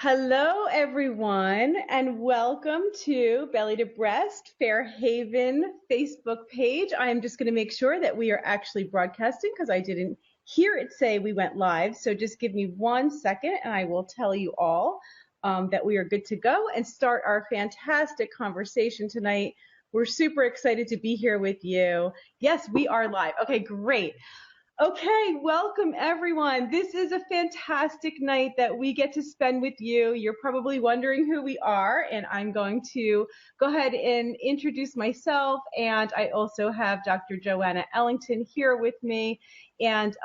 Hello, everyone, and welcome to Belly to Breast Fairhaven Facebook page. I'm just going to make sure that we are actually broadcasting because I didn't hear it say we went live. So just give me 1 second and I will tell you all that we are good to go and start our fantastic conversation tonight. We're super excited to be here with you. Yes, we are live. Okay, great. Okay, welcome everyone. This is a fantastic night that we get to spend with you. You're probably wondering who we are, and I'm going to go ahead and introduce myself. And I also have Dr. Joanna Ellington here with me. And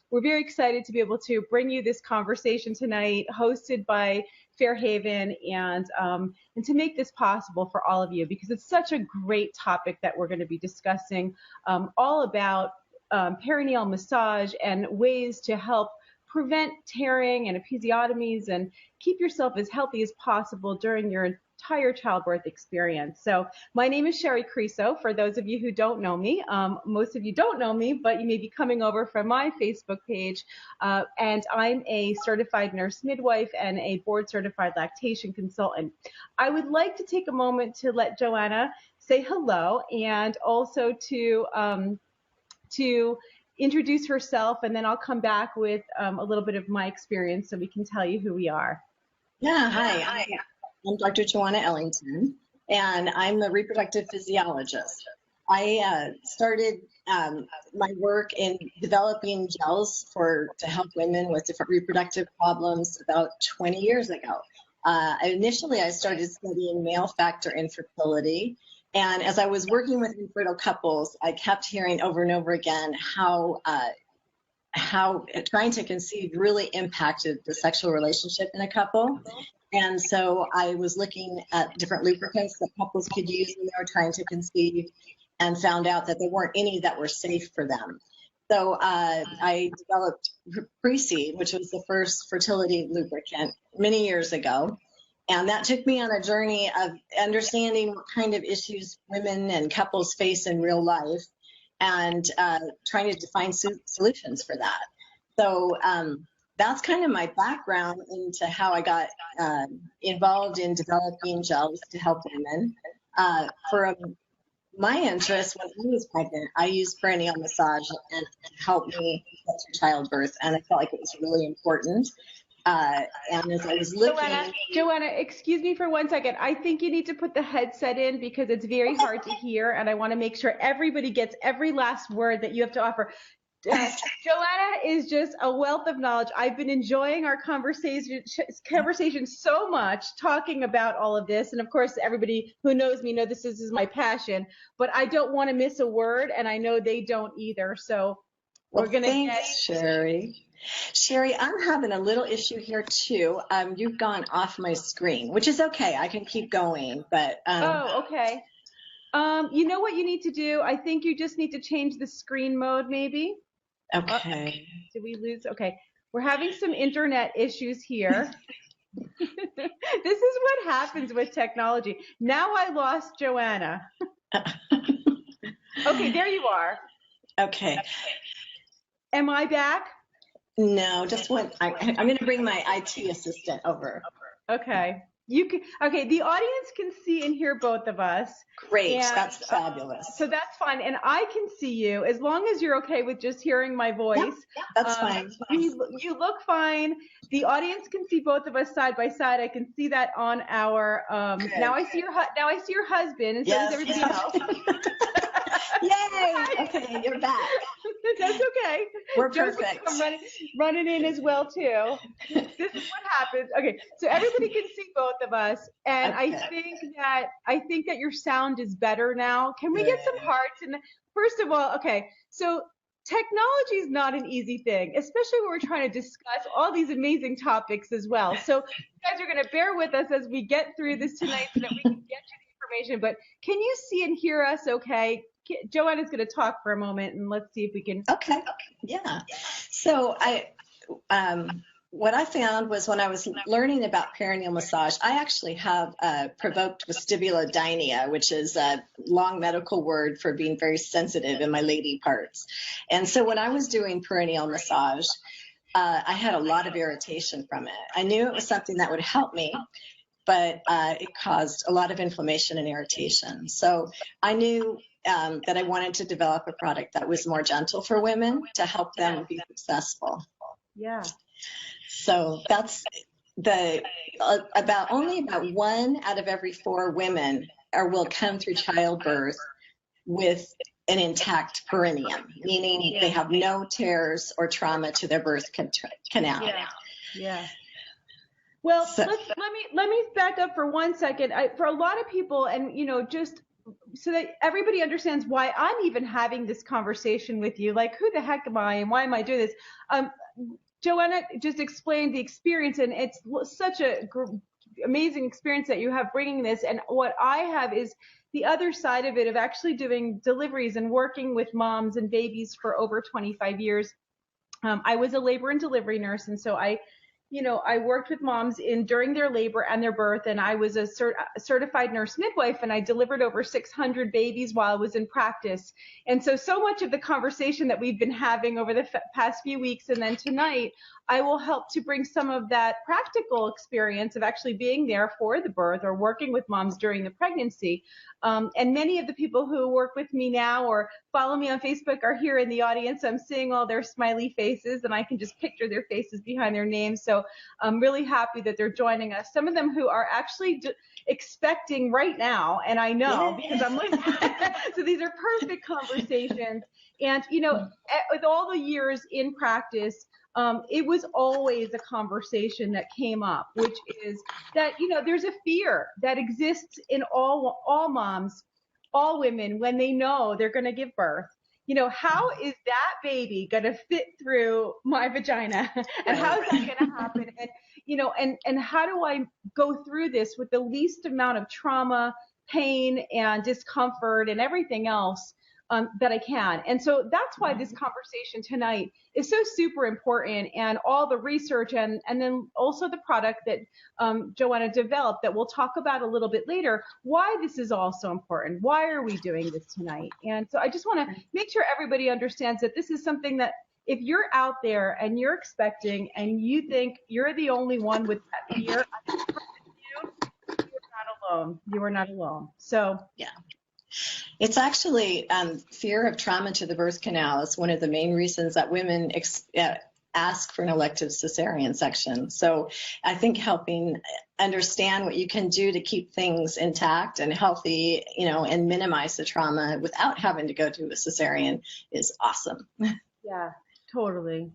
we're very excited to be able to bring you this conversation tonight, hosted by Fairhaven, and to make this possible for all of you, because it's such a great topic that we're going to be discussing, all about perineal massage and ways to help prevent tearing and episiotomies and keep yourself as healthy as possible during your entire childbirth experience. So my name is Sherry Creso. For those of you who don't know me, most of you don't know me, but you may be coming over from my Facebook page. And I'm a certified nurse midwife and a board certified lactation consultant. I would like to take a moment to let Joanna say hello and also to introduce herself, and then I'll come back with a little bit of my experience so we can tell you who we are. Yeah, hi. I'm Dr. Joanna Ellington, and I'm a reproductive physiologist. I started my work in developing gels to help women with different reproductive problems about 20 years ago. Initially, I started studying male factor infertility. And as I was working with infertile couples, I kept hearing over and over again how trying to conceive really impacted the sexual relationship in a couple. And so I was looking at different lubricants that couples could use when they were trying to conceive, and found out that there weren't any that were safe for them. So I developed Pre-Seed, which was the first fertility lubricant many years ago. And that took me on a journey of understanding what kind of issues women and couples face in real life, and trying to find solutions for that. So that's kind of my background into how I got involved in developing gels to help women. For my interest, when I was pregnant, I used perineal massage and it helped me get through childbirth, and I felt like it was really important. And as I was looking... Joanna, excuse me for 1 second. I think you need to put the headset in because it's very hard to hear, and I want to make sure everybody gets every last word that you have to offer. Joanna is just a wealth of knowledge. I've been enjoying our conversation so much, talking about all of this. And of course, everybody who knows me know this is my passion, but I don't want to miss a word, and I know they don't either. So we're going to Thanks, Sherry. Sherry, I'm having a little issue here too. You've gone off my screen, which is okay. I can keep going, but oh, okay. You know what you need to do? I think you just need to change the screen mode, maybe. Okay. Did we lose? Okay. We're having some internet issues here. This is what happens with technology. Now I lost Joanna. Okay, there you are. Okay. Am I back? No, just one. I'm going to bring my IT assistant over. Okay. You can. Okay. The audience can see and hear both of us. Great. That's fabulous. So that's fine, and I can see you as long as you're okay with just hearing my voice. Yeah, that's fine. You look fine. The audience can see both of us side by side. I can see that on our. Now I see your husband, and so does everybody else. Yay! Okay, you're back. That's okay. We're perfect. I'm running in as well too. This is what happens. Okay, so everybody can see both of us, and okay. I think that your sound is better now. Can we get some hearts? And first of all, okay, so technology is not an easy thing, especially when we're trying to discuss all these amazing topics as well. So you guys are going to bear with us as we get through this tonight so that we can get you the information. But can you see and hear us okay? Joanna's going to talk for a moment, and let's see if we can. Okay. Yeah. So what I found was when I was learning about perineal massage, I actually have provoked vestibulodynia, which is a long medical word for being very sensitive in my lady parts. And so when I was doing perineal massage, I had a lot of irritation from it. I knew it was something that would help me, but it caused a lot of inflammation and irritation. So I knew that I wanted to develop a product that was more gentle for women to help them be successful. Yeah. So that's only about 1 out of every 4 women will come through childbirth with an intact perineum, meaning they have no tears or trauma to their birth canal. Yeah. Well, so, let me back up for 1 second. For a lot of people, and just so that everybody understands why I'm even having this conversation with you, like who the heck am I and why am I doing this? Joanna just explained the experience, and it's such a amazing experience that you have bringing this. And what I have is the other side of it, of actually doing deliveries and working with moms and babies for over 25 years. I was a labor and delivery nurse, and so I worked with moms during their labor and their birth, and I was a certified nurse midwife, and I delivered over 600 babies while I was in practice. And so much of the conversation that we've been having over the past few weeks and then tonight, I will help to bring some of that practical experience of actually being there for the birth or working with moms during the pregnancy. And many of the people who work with me now or follow me on Facebook are here in the audience. I'm seeing all their smiley faces, and I can just picture their faces behind their names. So I'm really happy that they're joining us. Some of them who are actually expecting right now, and I know because I'm listening. So these are perfect conversations. And, with all the years in practice, it was always a conversation that came up, which is that, there's a fear that exists in all moms, all women, when they know they're going to give birth. How is that baby going to fit through my vagina? And how is that going to happen? And, and how do I go through this with the least amount of trauma, pain, and discomfort and everything else that I can? And so that's why this conversation tonight is so super important, and all the research and then also the product that Joanna developed that we'll talk about a little bit later, why this is all so important. Why are we doing this tonight? And so I just want to make sure everybody understands that this is something that if you're out there and you're expecting and you think you're the only one with that fear, you're not alone. You are not alone. So yeah. It's actually fear of trauma to the birth canal is one of the main reasons that women ask for an elective cesarean section. So I think helping understand what you can do to keep things intact and healthy, and minimize the trauma without having to go to a cesarean is awesome. Yeah, totally.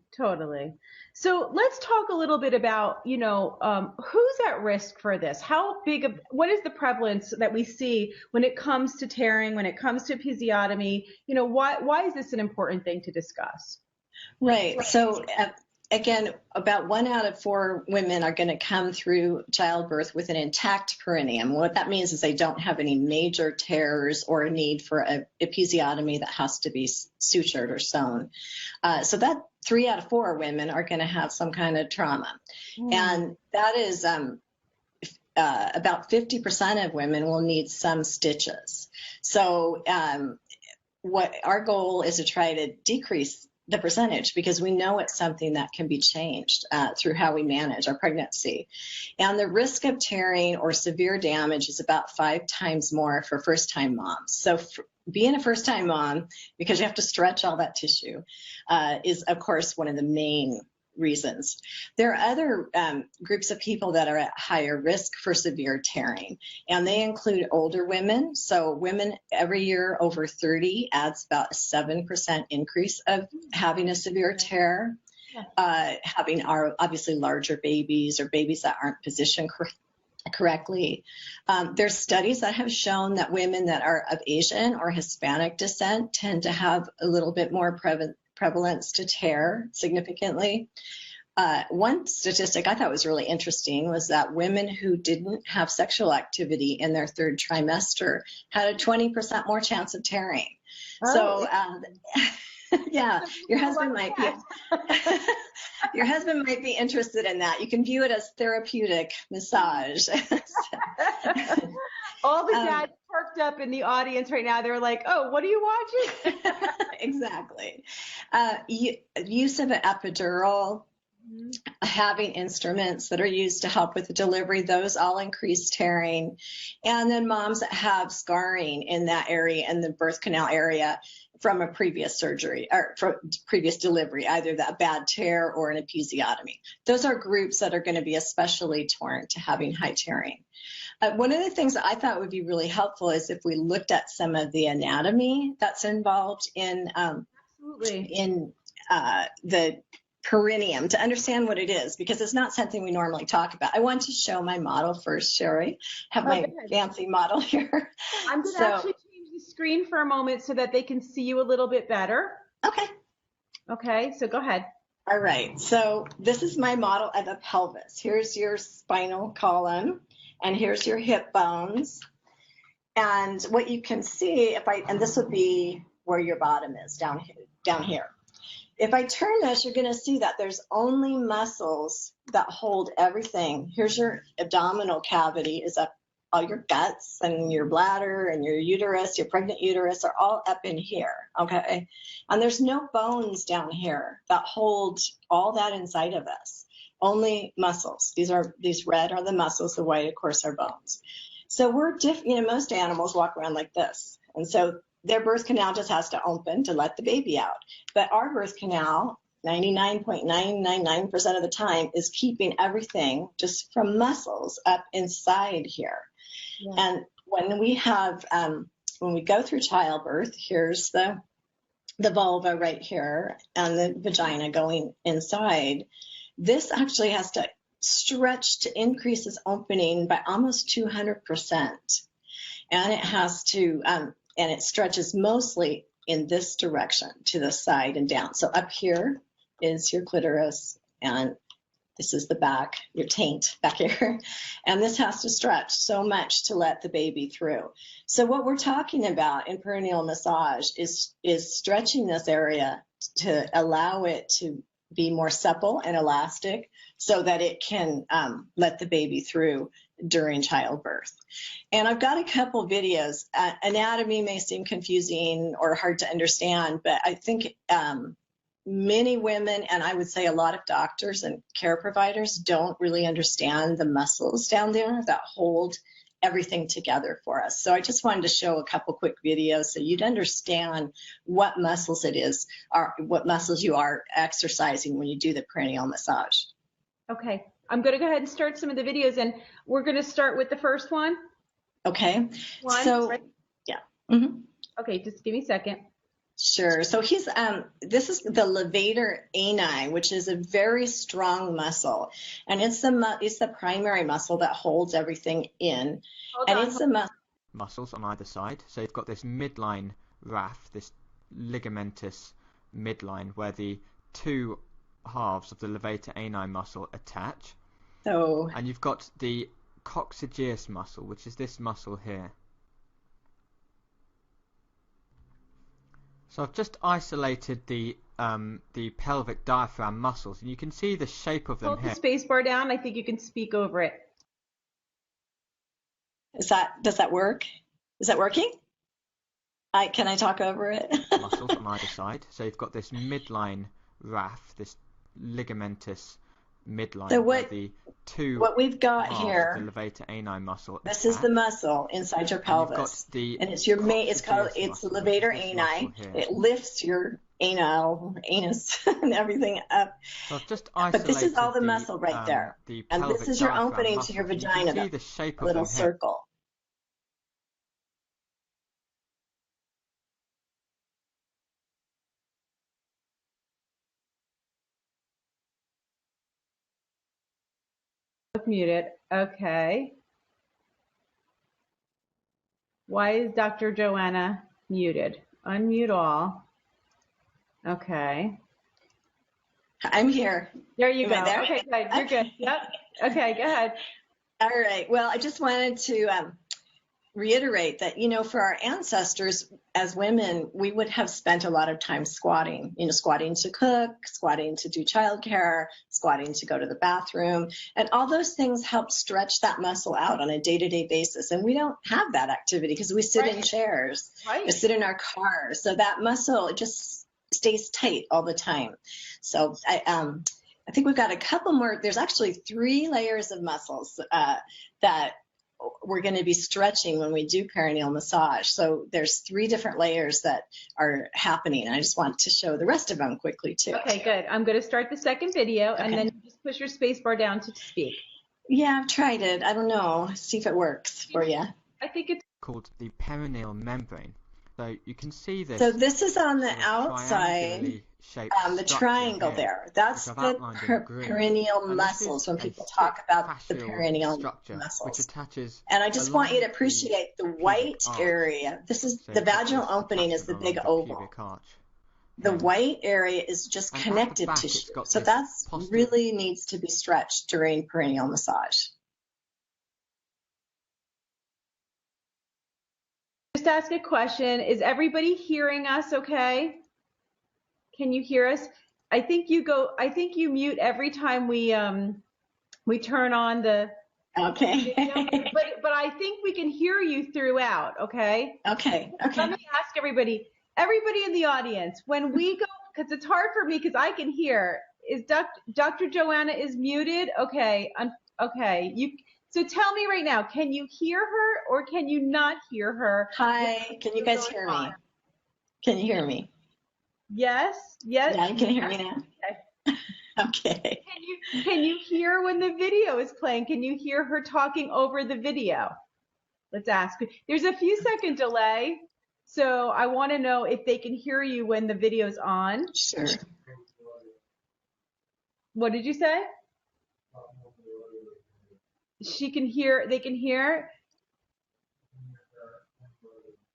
So let's talk a little bit about, who's at risk for this? What is the prevalence that we see when it comes to tearing, when it comes to episiotomy? Why is this an important thing to discuss? Right. So again, about 1 out of 4 women are going to come through childbirth with an intact perineum. What that means is they don't have any major tears or a need for an episiotomy that has to be sutured or sewn. So that 3 out of 4 women are going to have some kind of trauma. And that is about 50% of women will need some stitches. So what our goal is to try to decrease the percentage, because we know it's something that can be changed through how we manage our pregnancy. And the risk of tearing or severe damage is about 5 times more for first-time moms. So being a first-time mom, because you have to stretch all that tissue, is, of course, one of the main reasons. There are other groups of people that are at higher risk for severe tearing, and they include older women. So women every year over 30 adds about a 7% increase of having a severe tear, having our obviously larger babies or babies that aren't positioned correctly. There's studies that have shown that women that are of Asian or Hispanic descent tend to have a little bit more prevalence to tear significantly. One statistic I thought was really interesting was that women who didn't have sexual activity in their 3rd trimester had a 20% more chance of tearing. Oh. So, yeah, your husband might be interested in that. You can view it as therapeutic massage. All the dads perked up in the audience right now. They're like, oh, what are you watching? Exactly. Use of an epidural having instruments that are used to help with the delivery, those all increase tearing. And then moms that have scarring in that area, in the birth canal area, from a previous surgery or from previous delivery, either that bad tear or an episiotomy. Those are groups that are going to be especially torn to having high tearing. One of the things that I thought would be really helpful is if we looked at some of the anatomy that's involved in the perineum to understand what it is, because it's not something we normally talk about. I want to show my model first, Sherry. Have my fancy model here. I'm going to actually change the screen for a moment so that they can see you a little bit better. Okay. Okay, so go ahead. All right, so this is my model of the pelvis. Here's your spinal column, and here's your hip bones. And what you can see, and this would be where your bottom is, down here. If I turn this, you're going to see that there's only muscles that hold everything. Here's your abdominal cavity, is up, all your guts and your bladder and your uterus, your pregnant uterus are all up in here, okay? And there's no bones down here that hold all that inside of us, only muscles. These red are the muscles, the white, of course, are bones. So we're different, most animals walk around like this. And so their birth canal just has to open to let the baby out. But our birth canal, 99.999% of the time, is keeping everything just from muscles up inside here. Yeah. And when we have, when we go through childbirth, here's the vulva right here and the vagina going inside. This actually has to stretch to increase its opening by almost 200%. And it has to, and it stretches mostly in this direction to the side and down. So up here is your clitoris, and this is the back, your taint back here. And this has to stretch so much to let the baby through. So what we're talking about in perineal massage is stretching this area to allow it to be more supple and elastic so that it can let the baby through during childbirth. And I've got a couple videos. Anatomy may seem confusing or hard to understand, but I think many women, and I would say a lot of doctors and care providers, don't really understand the muscles down there that hold everything together for us. So I just wanted to show a couple quick videos so you'd understand what muscles it is, or what muscles you are exercising when you do the perineal massage. Okay, I'm going to go ahead and start some of the videos, and we're going to start with the first one. Okay. So, right? Yeah. Mm-hmm. Okay, just give me a second. Sure. So this is the levator ani, which is a very strong muscle, and it's the primary muscle that holds everything in. It's the muscles on either side. So you've got this midline raphe, this ligamentous midline, where the two halves of the levator ani muscle attach. So, and you've got the coccygeus muscle, which is this muscle here. So I've just isolated the pelvic diaphragm muscles, and you can see the shape of them Hold here. Hold the space bar down. I think you can speak over it. Does that work? Is that working? Can I talk over it? Muscles on either side. So you've got this midline raphe, this ligamentous midline. So what we've got here, the levator ani muscle. This is the muscle inside your pelvis, and it's your main. It's the levator ani. It lifts your anus and everything up. So I've just but this is all the muscle right there, and this is your opening to your vagina. You can see the shape of little them circle. Muted. Okay. Why is Dr. Joanna muted? Unmute all. Okay. I'm here. There you go. There? Okay, good. You're good. Yep. Okay, go ahead. All right. Well, I just wanted to reiterate that, for our ancestors as women, we would have spent a lot of time squatting, squatting to cook, squatting to do childcare, squatting to go to the bathroom. And all those things help stretch that muscle out on a day-to-day basis. And we don't have that activity because we sit in chairs, we sit in our cars. So that muscle, it just stays tight all the time. So I think we've got a couple more. There's actually 3 layers of muscles that we're going to be stretching when we do perineal massage. So there's 3 different layers that are happening. I just want to show the rest of them quickly too. Okay, good. I'm going to start the second video, and then you just push your space bar down to speak. Yeah, I've tried it. I don't know. See if it works for you. I think it's called the perineal membrane. So you can see this. So this is on the outside, the triangle there. That's the perineal muscles when people talk about the perineal muscles. Which attaches, and I just want you to appreciate the white area. This is the vaginal opening is the big oval. The white area is just connective tissue. So that's really needs to be stretched during perineal massage. just ask a question. Is everybody hearing us okay? Can you hear us? I think you mute every time we turn on the Okay. video, but I think we can hear you throughout, okay? Okay. Let me ask everybody in the audience, when we go, because it's hard for me because I can hear, is Dr. Joanna is muted? Okay. Okay. So tell me right now, can you hear her or can you not hear her? Hi, can you guys hear me? Can you hear me? Yes. Yeah, you can hear me now. Okay. Can you hear when the video is playing? Can you hear her talking over the video? Let's ask. There's a few second delay, so I want to know if they can hear you when the video's on. Sure. What did you say? She can hear, they can hear?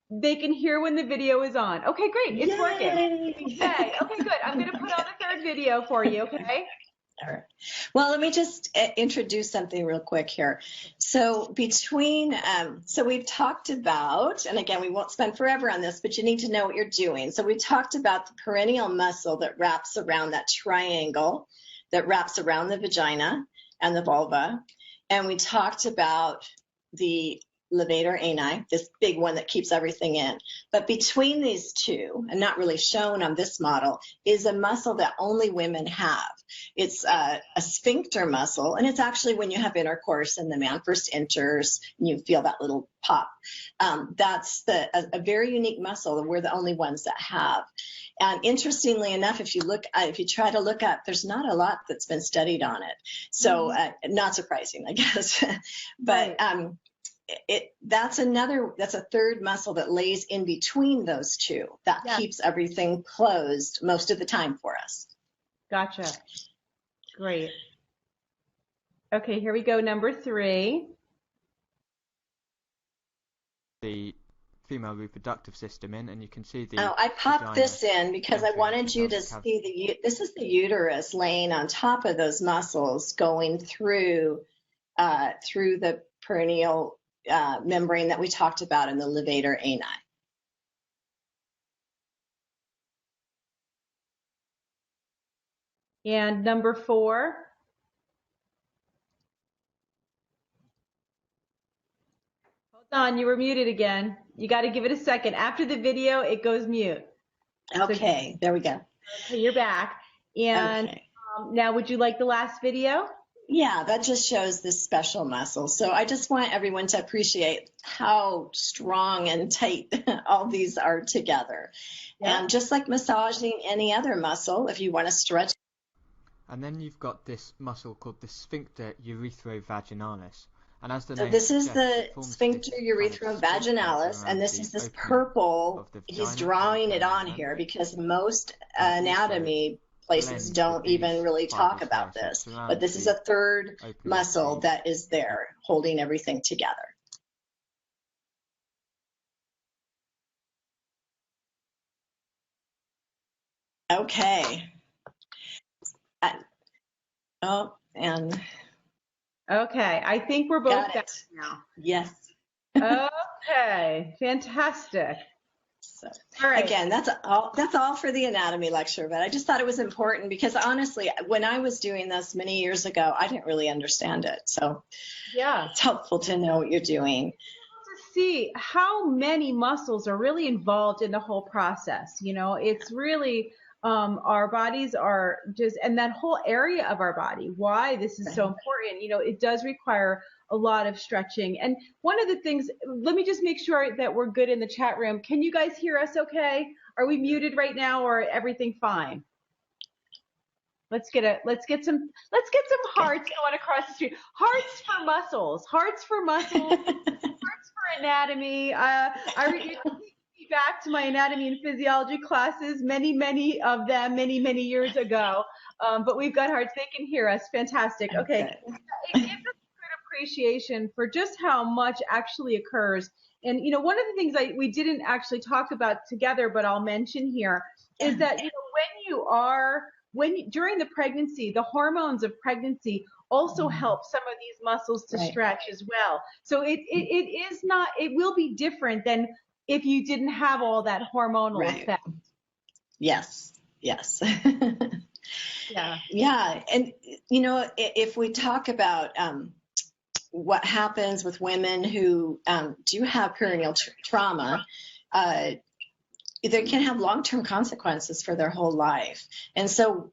They can hear when the video is on. Okay, great. It's working. Yay. Okay, good. I'm going to put on the third video for you, okay? All right. Well, let me just introduce something real quick here. So we've talked about, and again, we won't spend forever on this, but you need to know what you're doing. So we talked about the perineal muscle that wraps around that triangle, that wraps around the vagina and the vulva. And we talked about the levator ani, this big one that keeps everything in. But between these two, and not really shown on this model, is a muscle that only women have. It's a sphincter muscle, and it's actually when you have intercourse and the man first enters, and you feel that little pop. That's a very unique muscle that we're the only ones that have. And interestingly enough, if you try to look up, there's not a lot that's been studied on it. So not surprising, I guess. But that's a third muscle that lays in between those two that keeps everything closed most of the time for us. Gotcha. Great. Okay, here we go. Number 3. The female reproductive system in, and you can see the. Oh, I popped this in because I wanted you to see this is the uterus laying on top of those muscles going through the perineal membrane that we talked about in the levator ani. And number 4. Hold on, you were muted again. You got to give it a second. After the video, it goes mute. Okay, there we go. Okay, you're back. And now, would you like the last video? Yeah, that just shows this special muscle. So I just want everyone to appreciate how strong and tight all these are together. Yeah. And just like massaging any other muscle, if you want to stretch. And then you've got this muscle called the sphincter urethrovaginalis. And as the so this is the sphincter urethrovaginalis, and this is this purple. He's drawing it on here because most anatomy places don't even really talk about this, but this is a third muscle that is there holding everything together. Okay. Okay, I think we're both back now. Yes. Okay, fantastic. So, all right. Again, that's all for the anatomy lecture, but I just thought it was important because honestly, when I was doing this many years ago, I didn't really understand it. So yeah, it's helpful to know what you're doing. To see how many muscles are really involved in the whole process. You know, it's really Our bodies are just, and that whole area of our body, why this is so important, it does require a lot of stretching. And one of the things, let me just make sure that we're good in the chat room. Can you guys hear us okay? Are we muted right now, or everything fine? Let's get some hearts going across the street. Hearts for muscles, hearts for anatomy. I back to my anatomy and physiology classes, many of them, many years ago. But we've got hearts; they can hear us. Fantastic. Okay, it gives us a good appreciation for just how much actually occurs. And one of the things we didn't actually talk about together, but I'll mention here, is that during the pregnancy, the hormones of pregnancy also help some of these muscles to stretch as well. So it will be different than if you didn't have all that hormonal effect. Yes. Yeah. Yeah. And, if we talk about what happens with women who do have perineal trauma, they can have long-term consequences for their whole life. And so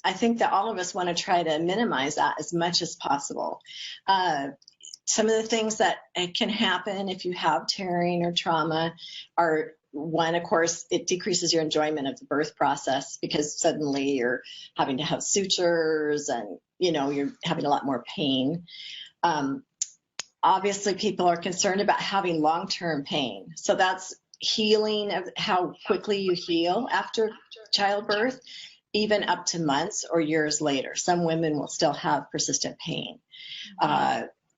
I think that all of us want to try to minimize that as much as possible. Some of the things that can happen if you have tearing or trauma are, one, of course, it decreases your enjoyment of the birth process because suddenly you're having to have sutures and, you're having a lot more pain. Obviously, people are concerned about having long-term pain. So that's healing, of how quickly you heal after childbirth, even up to months or years later. Some women will still have persistent pain.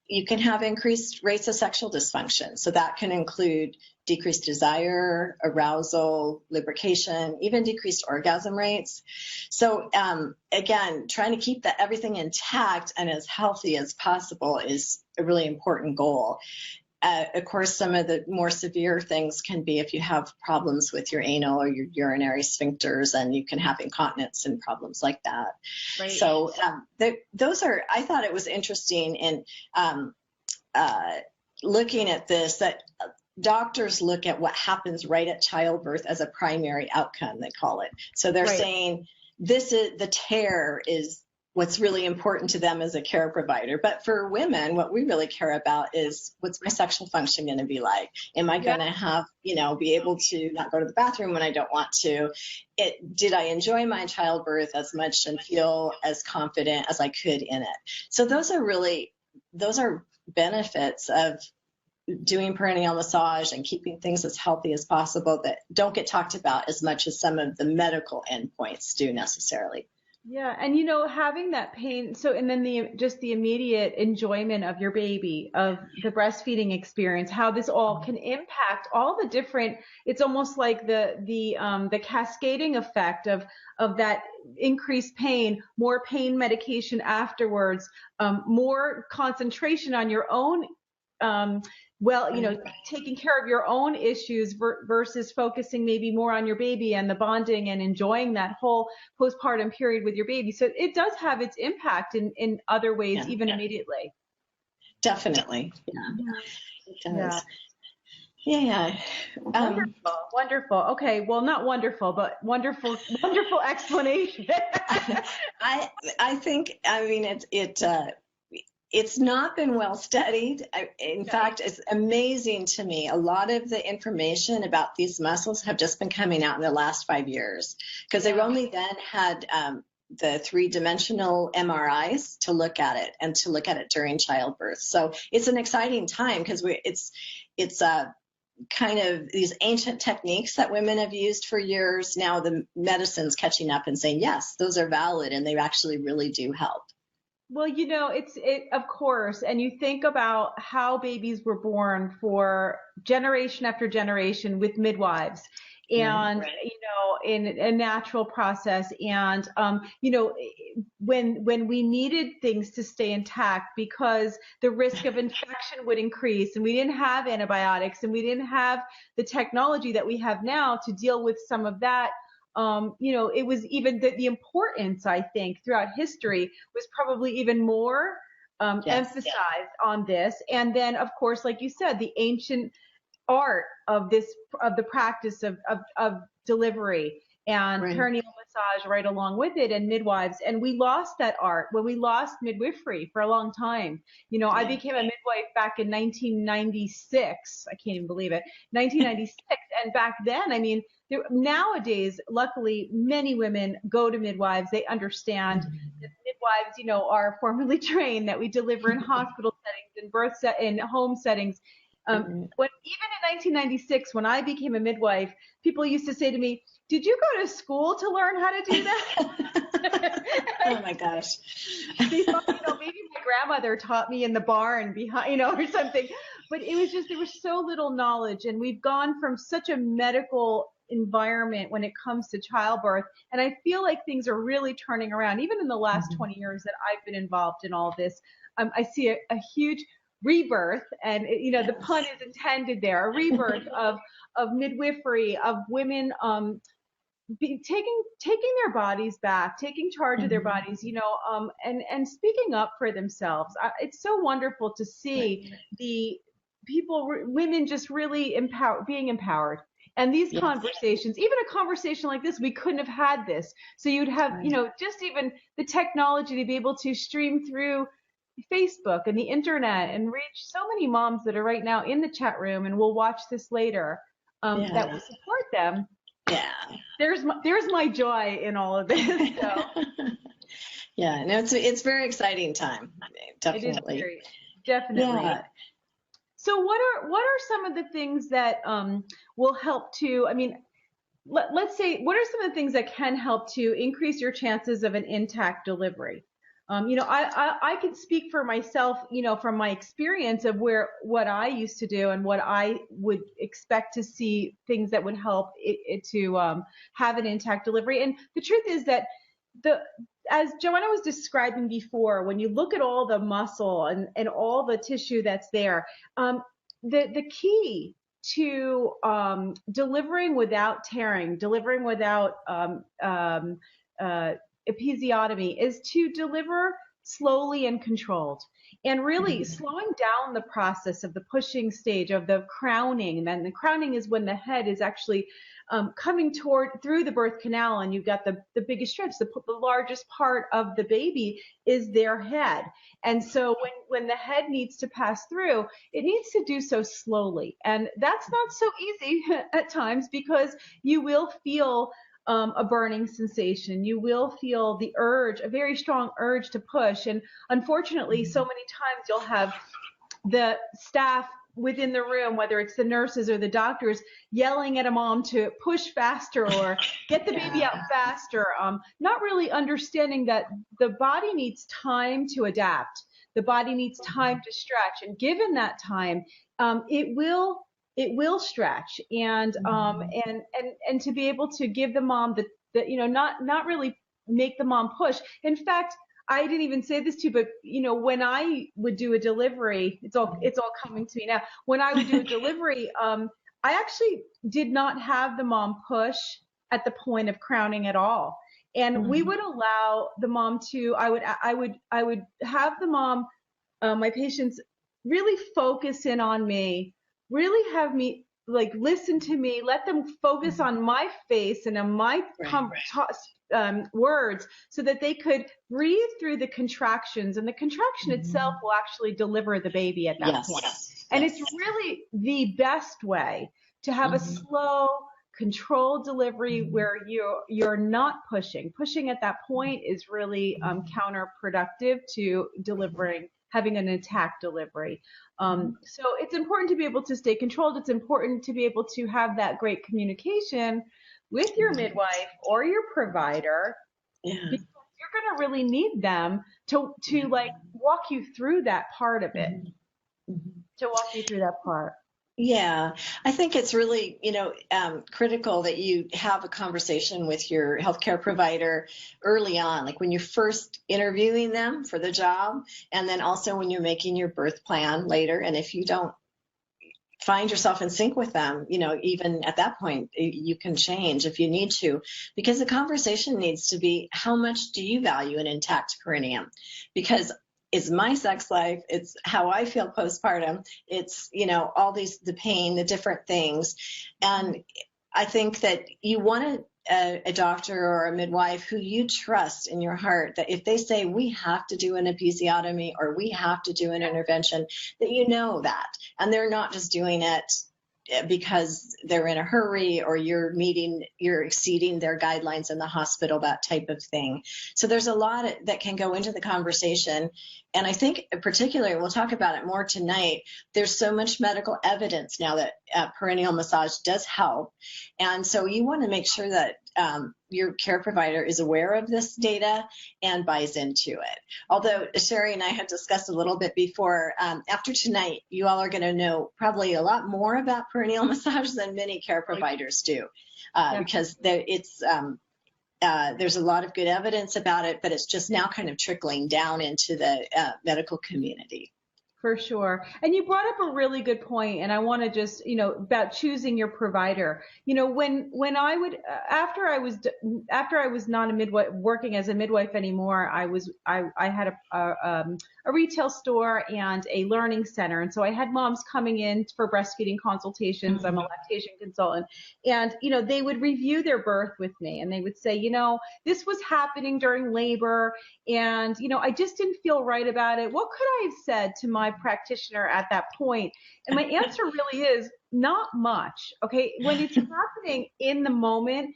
You can have increased rates of sexual dysfunction. So that can include decreased desire, arousal, lubrication, even decreased orgasm rates. So again, trying to keep everything intact and as healthy as possible is a really important goal. Of course, some of the more severe things can be if you have problems with your anal or your urinary sphincters, and you can have incontinence and problems like that. Right. So I thought it was interesting in looking at this, that doctors look at what happens right at childbirth as a primary outcome, they call it. So they're saying the tear is what's really important to them as a care provider. But for women, what we really care about is, what's my sexual function going to be like? Am I going to have, be able to not go to the bathroom when I don't want to? Did I enjoy my childbirth as much and feel as confident as I could in it? So those are benefits of doing perineal massage and keeping things as healthy as possible that don't get talked about as much as some of the medical endpoints do necessarily. Yeah, and having that pain, and then the immediate enjoyment of your baby, of the breastfeeding experience, how this all can impact all the different. It's almost like the cascading effect of that increased pain, more pain medication afterwards, more concentration on your own. Taking care of your own issues versus focusing maybe more on your baby and the bonding and enjoying that whole postpartum period with your baby. So it does have its impact in other ways, even immediately. Definitely. Yeah. It does. Yeah. Wonderful. Okay. Well, not wonderful, but wonderful explanation. I think, it's not been well studied. In fact, it's amazing to me. A lot of the information about these muscles have just been coming out in the last 5 years, because they've only then had the 3-dimensional MRIs to look at it, and to look at it during childbirth. So it's an exciting time, because it's kind of these ancient techniques that women have used for years. Now the medicine's catching up and saying, yes, those are valid, and they actually really do help. Well, of course, and you think about how babies were born for generation after generation with midwives, and in a natural process, and when we needed things to stay intact because the risk of infection would increase, and we didn't have antibiotics, and we didn't have the technology that we have now to deal with some of that. It was even the importance, I think, throughout history was probably even more emphasized on this. And then, of course, like you said, the ancient art of the practice of delivery and Right. perineal massage right along with it, and midwives. And we lost that art when we lost midwifery for a long time. You know, I became a midwife back in 1996. I can't even believe it. 1996. And back then, I mean, nowadays, luckily, many women go to midwives. They understand that midwives, you know, are formally trained, that we deliver in hospital settings, in home settings. When even in 1996, when I became a midwife, people used to say to me, "Did you go to school to learn how to do that?" Oh my gosh. They thought, you know, maybe my grandmother taught me in the barn behind, you know, or something. But it was just, there was so little knowledge, and we've gone from such a medical environment when it comes to childbirth. And I feel like things are really turning around. Even in the last 20 years that I've been involved in all of this, I see a huge rebirth, and you know, the pun is intended there, a rebirth of midwifery, of women taking their bodies back, taking charge of their bodies, you know, and speaking up for themselves. It's so wonderful to see the women just really being empowered. And these conversations, even a conversation like this, we couldn't have had this. So you'd have, you know, just even the technology to be able to stream through Facebook and the internet and reach so many moms that are right now in the chat room and will watch this later, that will support them. Yeah. There's my joy in all of this. So. Yeah, no, it's very exciting time. Definitely. It is definitely. Yeah. So what are some of the things that will help to, I mean, let's say, what are some of the things that can help to increase your chances of an intact delivery? You know, I can speak for myself, you know, from my experience of what I used to do and what I would expect to see, things that would help it to have an intact delivery. And the truth is that as Joanna was describing before, when you look at all the muscle and all the tissue that's there, the key to delivering without tearing, delivering without episiotomy, is to deliver slowly and controlled, and really slowing down the process of the pushing stage of the crowning. And then the crowning is when the head is actually coming through the birth canal, and you've got the biggest stretch. The largest part of the baby is their head. And so when the head needs to pass through, it needs to do so slowly. And that's not so easy at times, because you will feel a burning sensation. You will feel the urge, a very strong urge to push. And unfortunately, so many times you'll have the staff within the room, whether it's the nurses or the doctors, yelling at a mom to push faster or get the baby out faster, not really understanding that the body needs time to adapt. The body needs time to stretch. And given that time, it will stretch, and to be able to give the mom the you know, not really make the mom push. In fact, I didn't even say this to you, but you know, when I would do a delivery, it's all coming to me now. When I would do a delivery, I actually did not have the mom push at the point of crowning at all. And we would allow the mom to, I would have the mom, my patients, really focus in on me, really have me like listen to me, let them focus on my face and on my words, so that they could breathe through the contractions, and the contraction itself will actually deliver the baby at that point. And it's really the best way to have a slow, controlled delivery where you're not pushing. Pushing at that point is really counterproductive to having an intact delivery. So it's important to be able to stay controlled. It's important to be able to have that great communication with your midwife or your provider, because you're going to really need them to like walk you through that part of it, to walk you through that part. Yeah, I think it's really, you know, critical that you have a conversation with your healthcare provider early on, like when you're first interviewing them for the job, and then also when you're making your birth plan later. And if you don't find yourself in sync with them, you know, even at that point, you can change if you need to, because the conversation needs to be, how much do you value an intact perineum? Because it's my sex life. It's how I feel postpartum. It's, you know, all the pain, the different things. And I think that you want to a doctor or a midwife who you trust in your heart, that if they say we have to do an episiotomy or we have to do an intervention, that you know that, and they're not just doing it because they're in a hurry or you're exceeding their guidelines in the hospital, that type of thing. So there's a lot that can go into the conversation. And I think particularly, we'll talk about it more tonight, there's so much medical evidence now that perineal massage does help. And so you want to make sure that your care provider is aware of this data and buys into it. Although Sherry and I had discussed a little bit before, after tonight, you all are going to know probably a lot more about perineal massage than many care providers do, because there's a lot of good evidence about it, but it's just now kind of trickling down into the medical community. For sure. And you brought up a really good point, and I want to just, about choosing your provider. When I would, after I was not a midwife, working as a midwife anymore, I had a retail store and a learning center. And so I had moms coming in for breastfeeding consultations. Mm-hmm. I'm a lactation consultant. And, they would review their birth with me, and they would say, this was happening during labor, and, I just didn't feel right about it. What could I have said to my practitioner at that point? And my answer really is not much. Okay. When it's happening in the moment,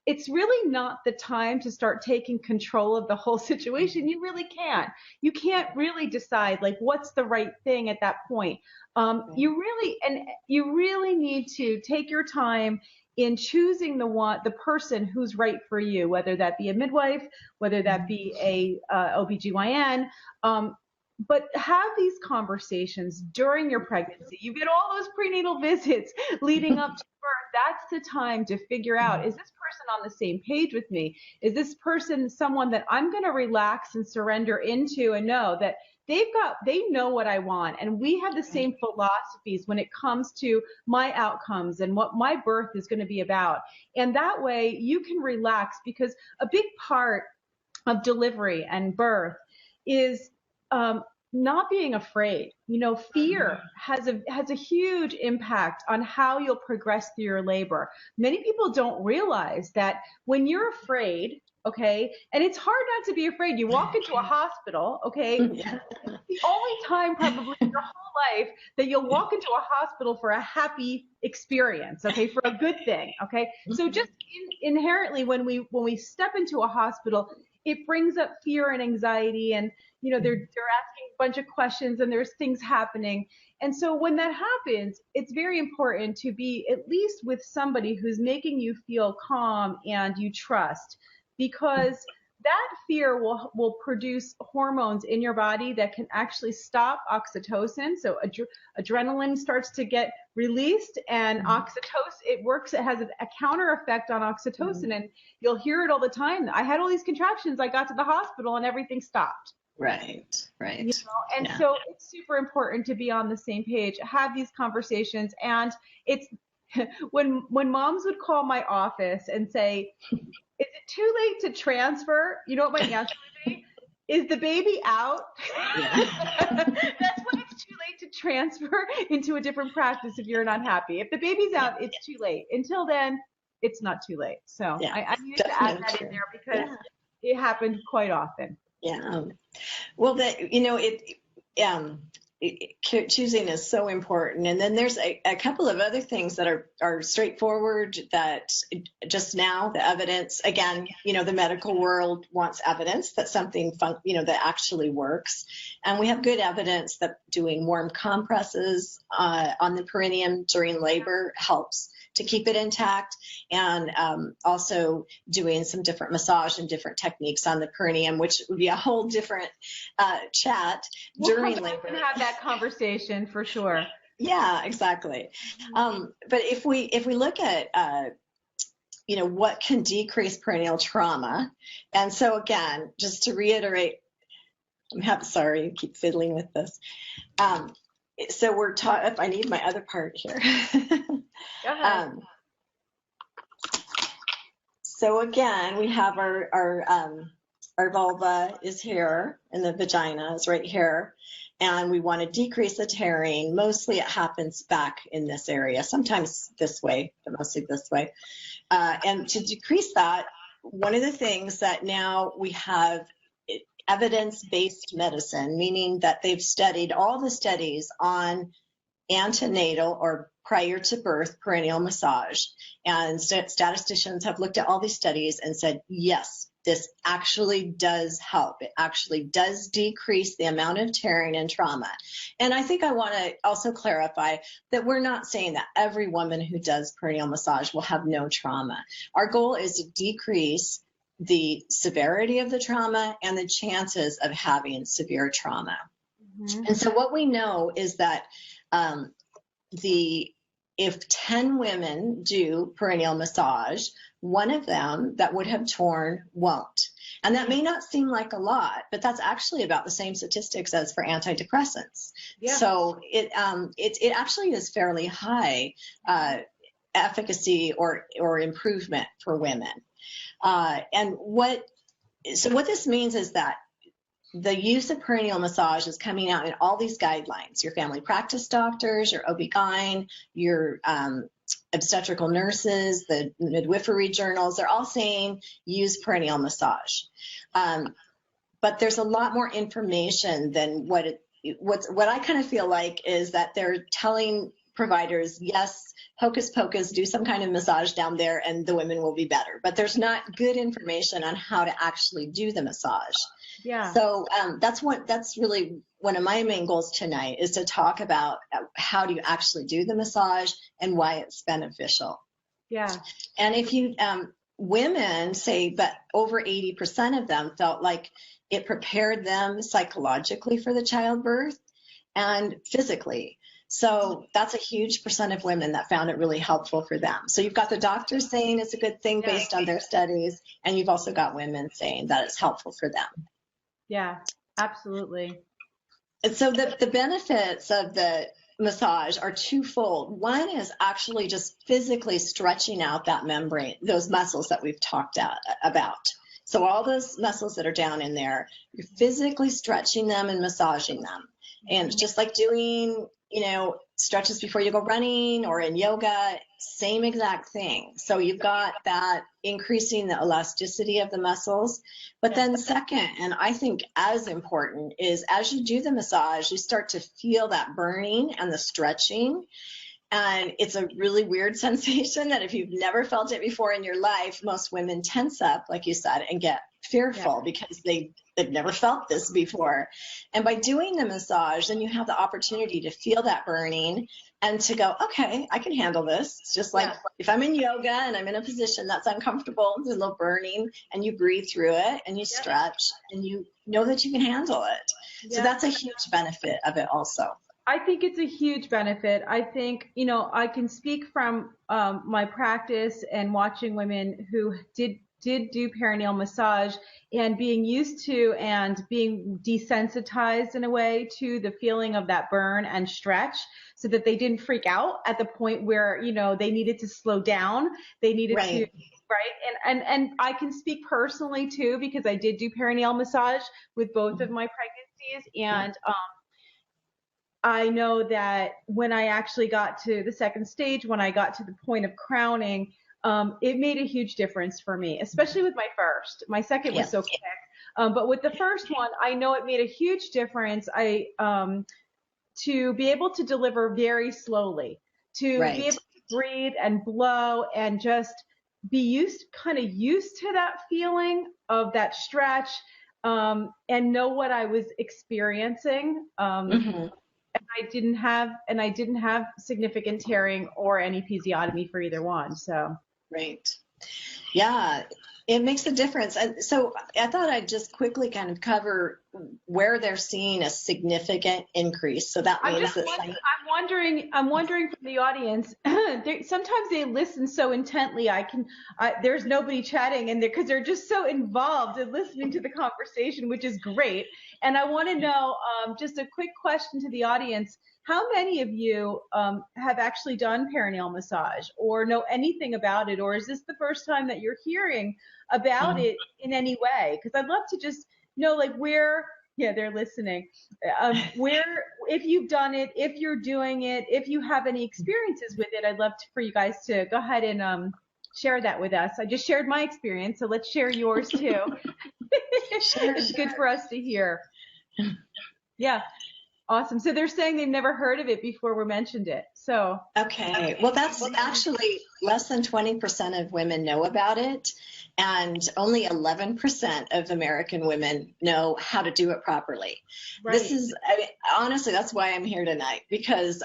it's really not the time to start taking control of the whole situation. You really can't. You can't really decide what's the right thing at that point. You really need to take your time in choosing the person who's right for you, whether that be a midwife, whether that be a OBGYN. But have these conversations during your pregnancy. You get all those prenatal visits leading up to birth. That's the time to figure out, is this person on the same page with me? Is this person someone that I'm going to relax and surrender into and know that they know what I want, and we have the same philosophies when it comes to my outcomes and what my birth is going to be about. And that way you can relax, because a big part of delivery and birth is not being afraid. Fear has a huge impact on how you'll progress through your labor. Many people don't realize that when you're afraid, okay, and it's hard not to be afraid. You walk into a hospital, okay, the only time probably in your whole life that you'll walk into a hospital for a happy experience, okay, for a good thing, okay. So just inherently when we step into a hospital, it brings up fear and anxiety, and they're asking a bunch of questions, and there's things happening. And so when that happens, it's very important to be at least with somebody who's making you feel calm and you trust, because that fear will produce hormones in your body that can actually stop oxytocin. So adrenaline starts to get released, and oxytocin, it has a counter effect on oxytocin, and you'll hear it all the time. I had all these contractions, I got to the hospital and everything stopped. Right. And so it's super important to be on the same page, have these conversations. And it's when moms would call my office and say, is it too late to transfer? You know what my answer would be? Is the baby out? Yeah. That's when it's too late to transfer into a different practice if you're not happy. If the baby's out, it's too late. Until then, it's not too late. So I need to add that in there, because it happened quite often. Yeah. Well, choosing is so important. And then there's a couple of other things that are straightforward, that just now the evidence, again, the medical world wants evidence that something, that actually works. And we have good evidence that doing warm compresses on the perineum during labor helps to keep it intact, and also doing some different massage and different techniques on the perineum, which would be a whole different chat during labor. We'll have that conversation for sure. Yeah, exactly. But if we look at what can decrease perineal trauma, and so again, just to reiterate, sorry, I keep fiddling with this. So we're taught, if I need my other part here. Go ahead. So again, we have our vulva is here, and the vagina is right here, and we want to decrease the tearing. Mostly it happens back in this area, sometimes this way, but mostly this way. And to decrease that, one of the things that now we have evidence-based medicine, meaning that they've studied all the studies on antenatal or prior to birth perineal massage. And statisticians have looked at all these studies and said, yes, this actually does help. It actually does decrease the amount of tearing and trauma. And I think I want to also clarify that we're not saying that every woman who does perineal massage will have no trauma. Our goal is to decrease the severity of the trauma and the chances of having severe trauma. Mm-hmm. And so what we know is that if 10 women do perineal massage, one of them that would have torn won't. And that may not seem like a lot, but that's actually about the same statistics as for antidepressants. Yeah. So it actually is fairly high efficacy or improvement for women. And what this means is that the use of perineal massage is coming out in all these guidelines. Your family practice doctors, your OB-GYN, your obstetrical nurses, the midwifery journals, they're all saying use perineal massage. But there's a lot more information than what I kind of feel like is that they're telling providers, yes, hocus pocus, do some kind of massage down there and the women will be better. But there's not good information on how to actually do the massage. Yeah. So that's really one of my main goals tonight is to talk about how do you actually do the massage and why it's beneficial. Yeah. And if you women say that over 80% of them felt like it prepared them psychologically for the childbirth and physically. So that's a huge percent of women that found it really helpful for them. So you've got the doctors saying it's a good thing based on their studies, and you've also got women saying that it's helpful for them. Yeah, absolutely. And so the benefits of the massage are twofold. One is actually just physically stretching out that membrane, those muscles that we've talked about. So all those muscles that are down in there, you're physically stretching them and massaging them. And just like doing, stretches before you go running or in yoga, same exact thing. So you've got that increasing the elasticity of the muscles. But then second, and I think as important, is as you do the massage, you start to feel that burning and the stretching. And it's a really weird sensation that if you've never felt it before in your life, most women tense up, like you said, and get fearful because they've never felt this before. And by doing the massage, then you have the opportunity to feel that burning and to go, okay, I can handle this. It's just like if I'm in yoga and I'm in a position that's uncomfortable, there's a little burning, and you breathe through it and you stretch and you know that you can handle it. So that's a huge benefit of it also. I think it's a huge benefit. I think, I can speak from my practice and watching women who did do perineal massage and being used to and being desensitized in a way to the feeling of that burn and stretch so that they didn't freak out at the point where, they needed to slow down. They needed to, right? And I can speak personally too, because I did do perineal massage with both of my pregnancies. And, I know that when I actually got to the second stage, when I got to the point of crowning, it made a huge difference for me, especially with my first. My second was so quick. But with the first one, I know it made a huge difference. To be able to deliver very slowly, to be able to breathe and blow and just be used to that feeling of that stretch, and know what I was experiencing. And I didn't have significant tearing or any episiotomy for either one. So. Right. Yeah, it makes a difference. And so I thought I'd just quickly kind of cover where they're seeing a significant increase. So that means I'm wondering from the audience, sometimes they listen so intently. There's nobody chatting in there because they're just so involved in listening to the conversation, which is great. And I want to know, just a quick question to the audience. How many of you have actually done perineal massage or know anything about it? Or is this the first time that you're hearing about it in any way? Because I'd love to just know, where, they're listening, where, if you've done it, if you're doing it, if you have any experiences with it, I'd love for you guys to go ahead and share that with us. I just shared my experience, so let's share yours too. It's good for us to hear. Yeah. Awesome. So they're saying they've never heard of it before we mentioned it. So. Okay. Well, that's actually less than 20% of women know about it. And only 11% of American women know how to do it properly. Right. This is, honestly, that's why I'm here tonight, because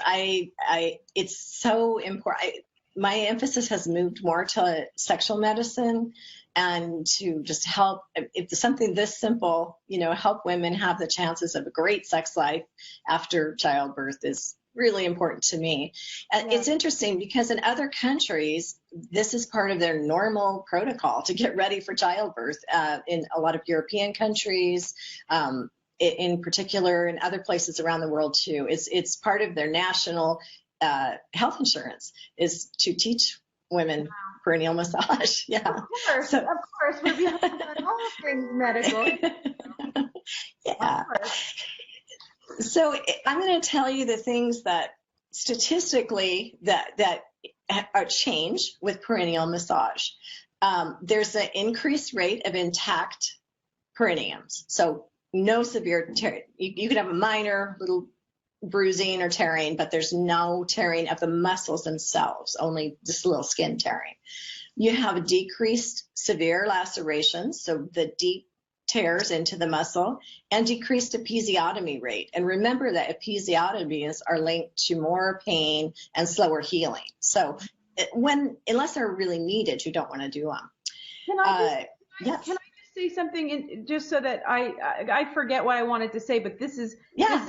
it's so important. My emphasis has moved more to sexual medicine and to just help, if something this simple, help women have the chances of a great sex life after childbirth is really important to me. And it's interesting because in other countries, this is part of their normal protocol to get ready for childbirth. In a lot of European countries, in particular, in other places around the world too, it's part of their national health insurance is to teach women perineal massage. Yeah. Of course, we're behind all things medical. Yeah. So I'm going to tell you the things that statistically that are changed with perineal massage. There's an increased rate of intact perineums. So no severe tear. You could have a minor little bruising or tearing, but there's no tearing of the muscles themselves, only just a little skin tearing. You have decreased severe lacerations, so the deep tears into the muscle, and decreased episiotomy rate. And remember that episiotomies are linked to more pain and slower healing. So unless they're really needed, you don't want to do them. Can I just say something just so that I forget what I wanted to say, but this is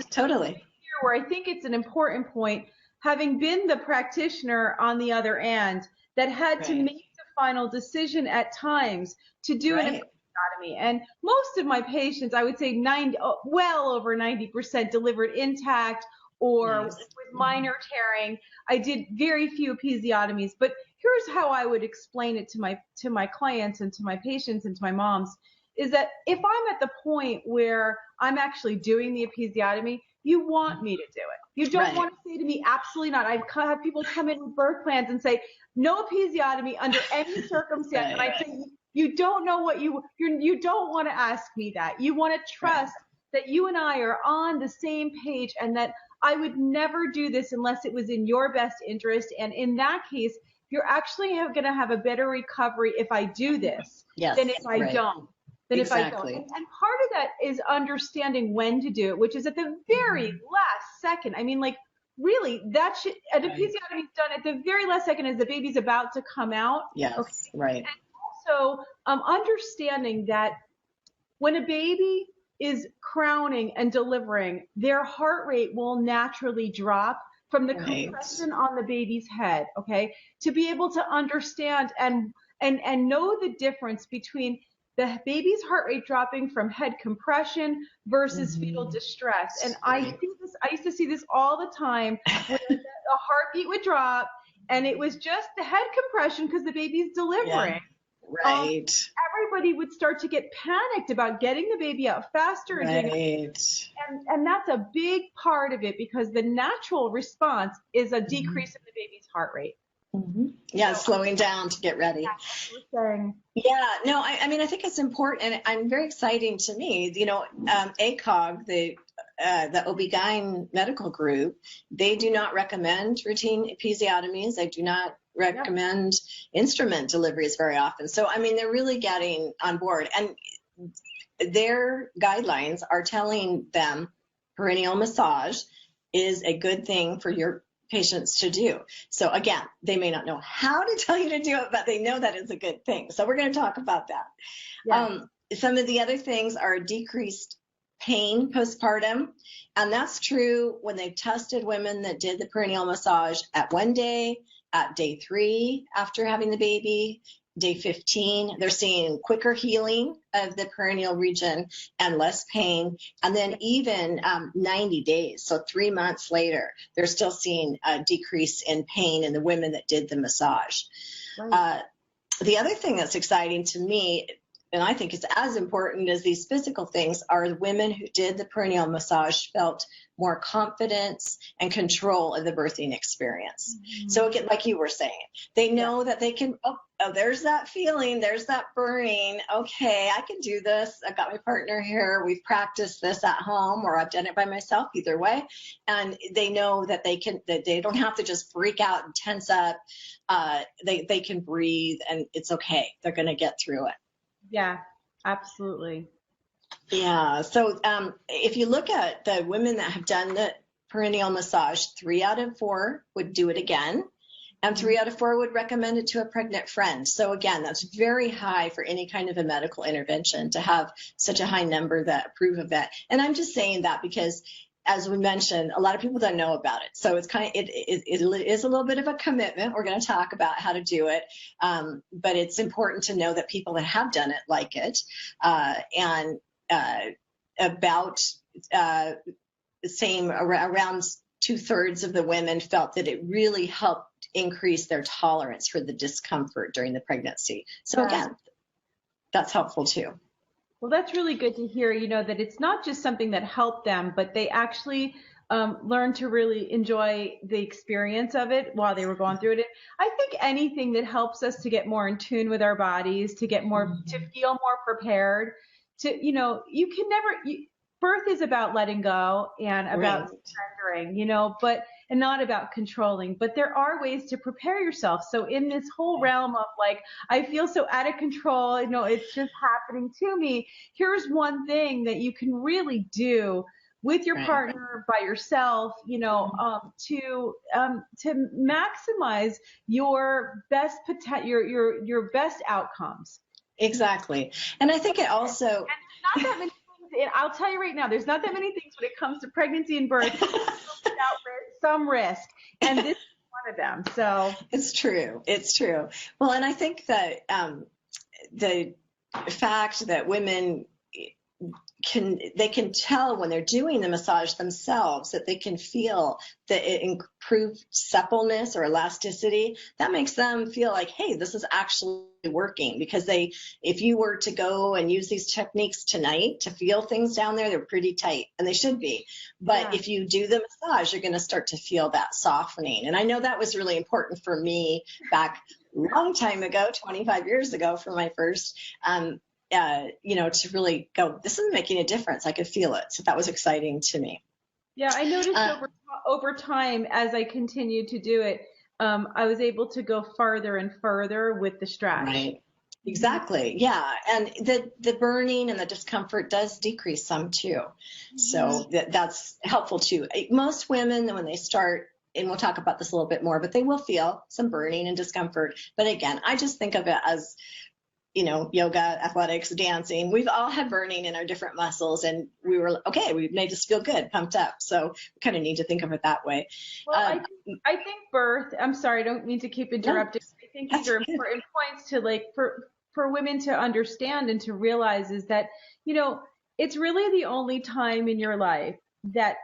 totally where I think it's an important point, having been the practitioner on the other end that had to make the final decision at times to do an episiotomy. And most of my patients, I would say well over 90% delivered intact or with minor tearing. I did very few episiotomies, but here's how I would explain it to my clients and to my patients and to my moms, is that if I'm at the point where I'm actually doing the episiotomy, you want me to do it. You don't want to say to me, absolutely not. I have people come in with birth plans and say, no episiotomy under any circumstance. And I say, you don't know what you don't want to ask me that. You want to trust that you and I are on the same page and that I would never do this unless it was in your best interest. And in that case, you're actually going to have a better recovery if I do this than if I don't. Exactly. And part of that is understanding when to do it, which is at the very last second. I mean, like, really, an episiotomy is done at the very last second as the baby's about to come out. Yes, right. And also understanding that when a baby is crowning and delivering, their heart rate will naturally drop from the compression on the baby's head, okay? To be able to understand and know the difference between the baby's heart rate dropping from head compression versus fetal distress. And I used to see this all the time where a heartbeat would drop and it was just the head compression because the baby's delivering. Right. Everybody would start to get panicked about getting the baby out faster. And that's a big part of it because the natural response is a decrease in the baby's heart rate. Yeah, slowing down to get ready. I mean, I think it's important, and very exciting to me. ACOG, the OB-GYN medical group, they do not recommend routine episiotomies. They do not recommend instrument deliveries very often. So, I mean, they're really getting on board, and their guidelines are telling them perineal massage is a good thing for your patients to do. So again, they may not know how to tell you to do it, but they know that it's a good thing. So we're going to talk about that. Some of the other things are decreased pain postpartum. And that's true when they've tested women that did the perineal massage at 1 day, at day 3 after having the baby, day 15, they're seeing quicker healing of the perineal region and less pain. And then even 90 days, so 3 months later, they're still seeing a decrease in pain in the women that did the massage. The other thing that's exciting to me, and I think it's as important as these physical things, are the women who did the perineal massage felt more confidence and control of the birthing experience. So again, like you were saying, they know that they can, oh, there's that feeling, there's that burning. Okay, I can do this. I've got my partner here. We've practiced this at home, or I've done it by myself, either way. And they know that that they don't have to just freak out and tense up. They can breathe, and it's okay. They're going to get through it. Yeah, absolutely. Yeah. So if you look at the women that have done the perineal massage, 3 out of 4 would do it again. And 3 out of 4 would recommend it to a pregnant friend. So again, that's very high for any kind of a medical intervention to have such a high number that approve of it. And I'm just saying that because, as we mentioned, a lot of people don't know about it. So it's it is a little bit of a commitment. We're going to talk about how to do it. But it's important to know that people that have done it like it. And about the same, around 2/3 of the women felt that it really helped increase their tolerance for the discomfort during the pregnancy. So again, that's helpful too. Well, that's really good to hear, that it's not just something that helped them, but they actually learned to really enjoy the experience of it while they were going through it. I think anything that helps us to get more in tune with our bodies, to get more, to feel more prepared, you can never, birth is about letting go and about surrendering, and not about controlling, but there are ways to prepare yourself. So in this whole realm of like, I feel so out of control, it's just happening to me. Here's one thing that you can really do with your partner, by yourself, to maximize your best your best outcomes. Exactly. And I think it also, and not that many things, I'll tell you right now, there's not that many things when it comes to pregnancy and birth without some risk, and this is one of them. So it's true. Well, and I think that the fact that women can tell when they're doing the massage themselves that they can feel that it improved suppleness or elasticity, that makes them feel like, hey, this is actually working. Because if you were to go and use these techniques tonight to feel things down there, they're pretty tight, and they should be. But if you do the massage, you're going to start to feel that softening. And I know that was really important for me back a long time ago, 25 years ago, for my first to really go, this is making a difference. I could feel it. So that was exciting to me. Yeah, I noticed over time, as I continued to do it, I was able to go farther and further with the stretch. Right. Exactly. Yeah. And the burning and the discomfort does decrease some too. So that's helpful too. Most women, when they start, and we'll talk about this a little bit more, but they will feel some burning and discomfort. But again, I just think of it as, yoga, athletics, dancing. We've all had burning in our different muscles, and we made us feel good, pumped up. So we kind of need to think of it that way. Well, I think birth, I'm sorry, I don't mean to keep interrupting. No, I think these are important points to for women to understand and to realize is that, it's really the only time in your life that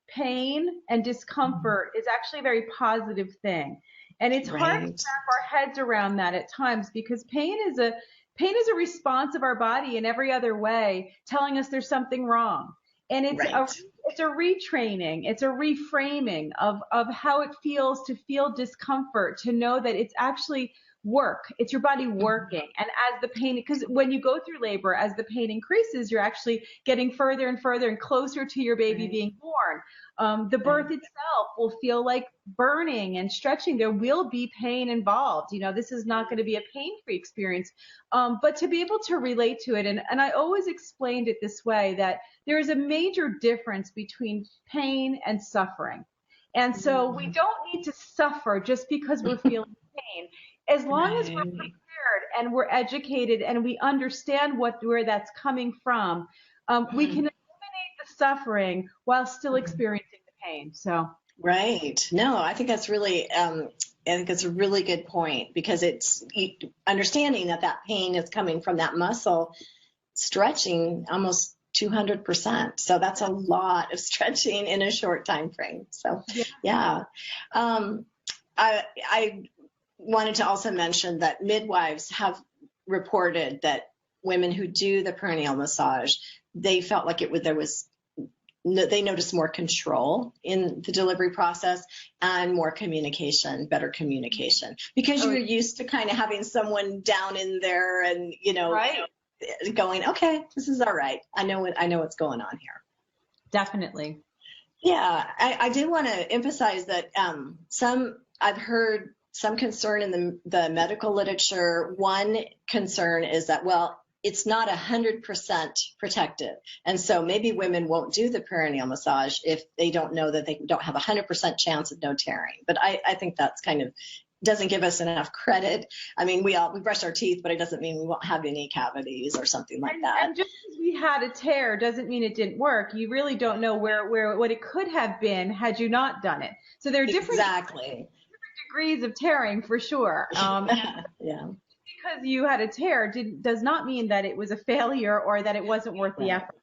pain and discomfort is actually a very positive thing. And it's hard to wrap our heads around that at times, because pain is a response of our body in every other way telling us there's something wrong. And it's a retraining, it's a reframing of how it feels to feel discomfort, to know that it's actually work. It's your body working. And as the pain, because when you go through labor, as the pain increases, you're actually getting further and further and closer to your baby being born. The birth itself will feel like burning and stretching. There will be pain involved. This is not going to be a pain-free experience. But to be able to relate to it, and I always explained it this way, that there is a major difference between pain and suffering. And so we don't need to suffer just because we're feeling pain. As long as we're prepared and we're educated and we understand where that's coming from, we can eliminate the suffering while still experiencing the pain. So right. No, I think that's really I think it's a really good point, because it's understanding that pain is coming from that muscle stretching almost 200%. So that's a lot of stretching in a short time frame. So yeah. I wanted to also mention that midwives have reported that women who do the perineal massage, they felt like there was they notice more control in the delivery process and more communication, better communication, because you're used to kind of having someone down in there and, Right. going, okay, this is all right. I know what's going on here. Definitely. Yeah, I did want to emphasize that I've heard some concern in the medical literature. One concern is that, well, it's not 100% protective. And so maybe women won't do the perineal massage if they don't know that they don't have 100% chance of no tearing. But I think that's kind of doesn't give us enough credit. I mean, we brush our teeth, but it doesn't mean we won't have any cavities or something like that. And just because we had a tear doesn't mean it didn't work. You really don't know what it could have been had you not done it. So there are different degrees of tearing for sure. Yeah. Because you had a tear does not mean that it was a failure or that it wasn't worth the effort.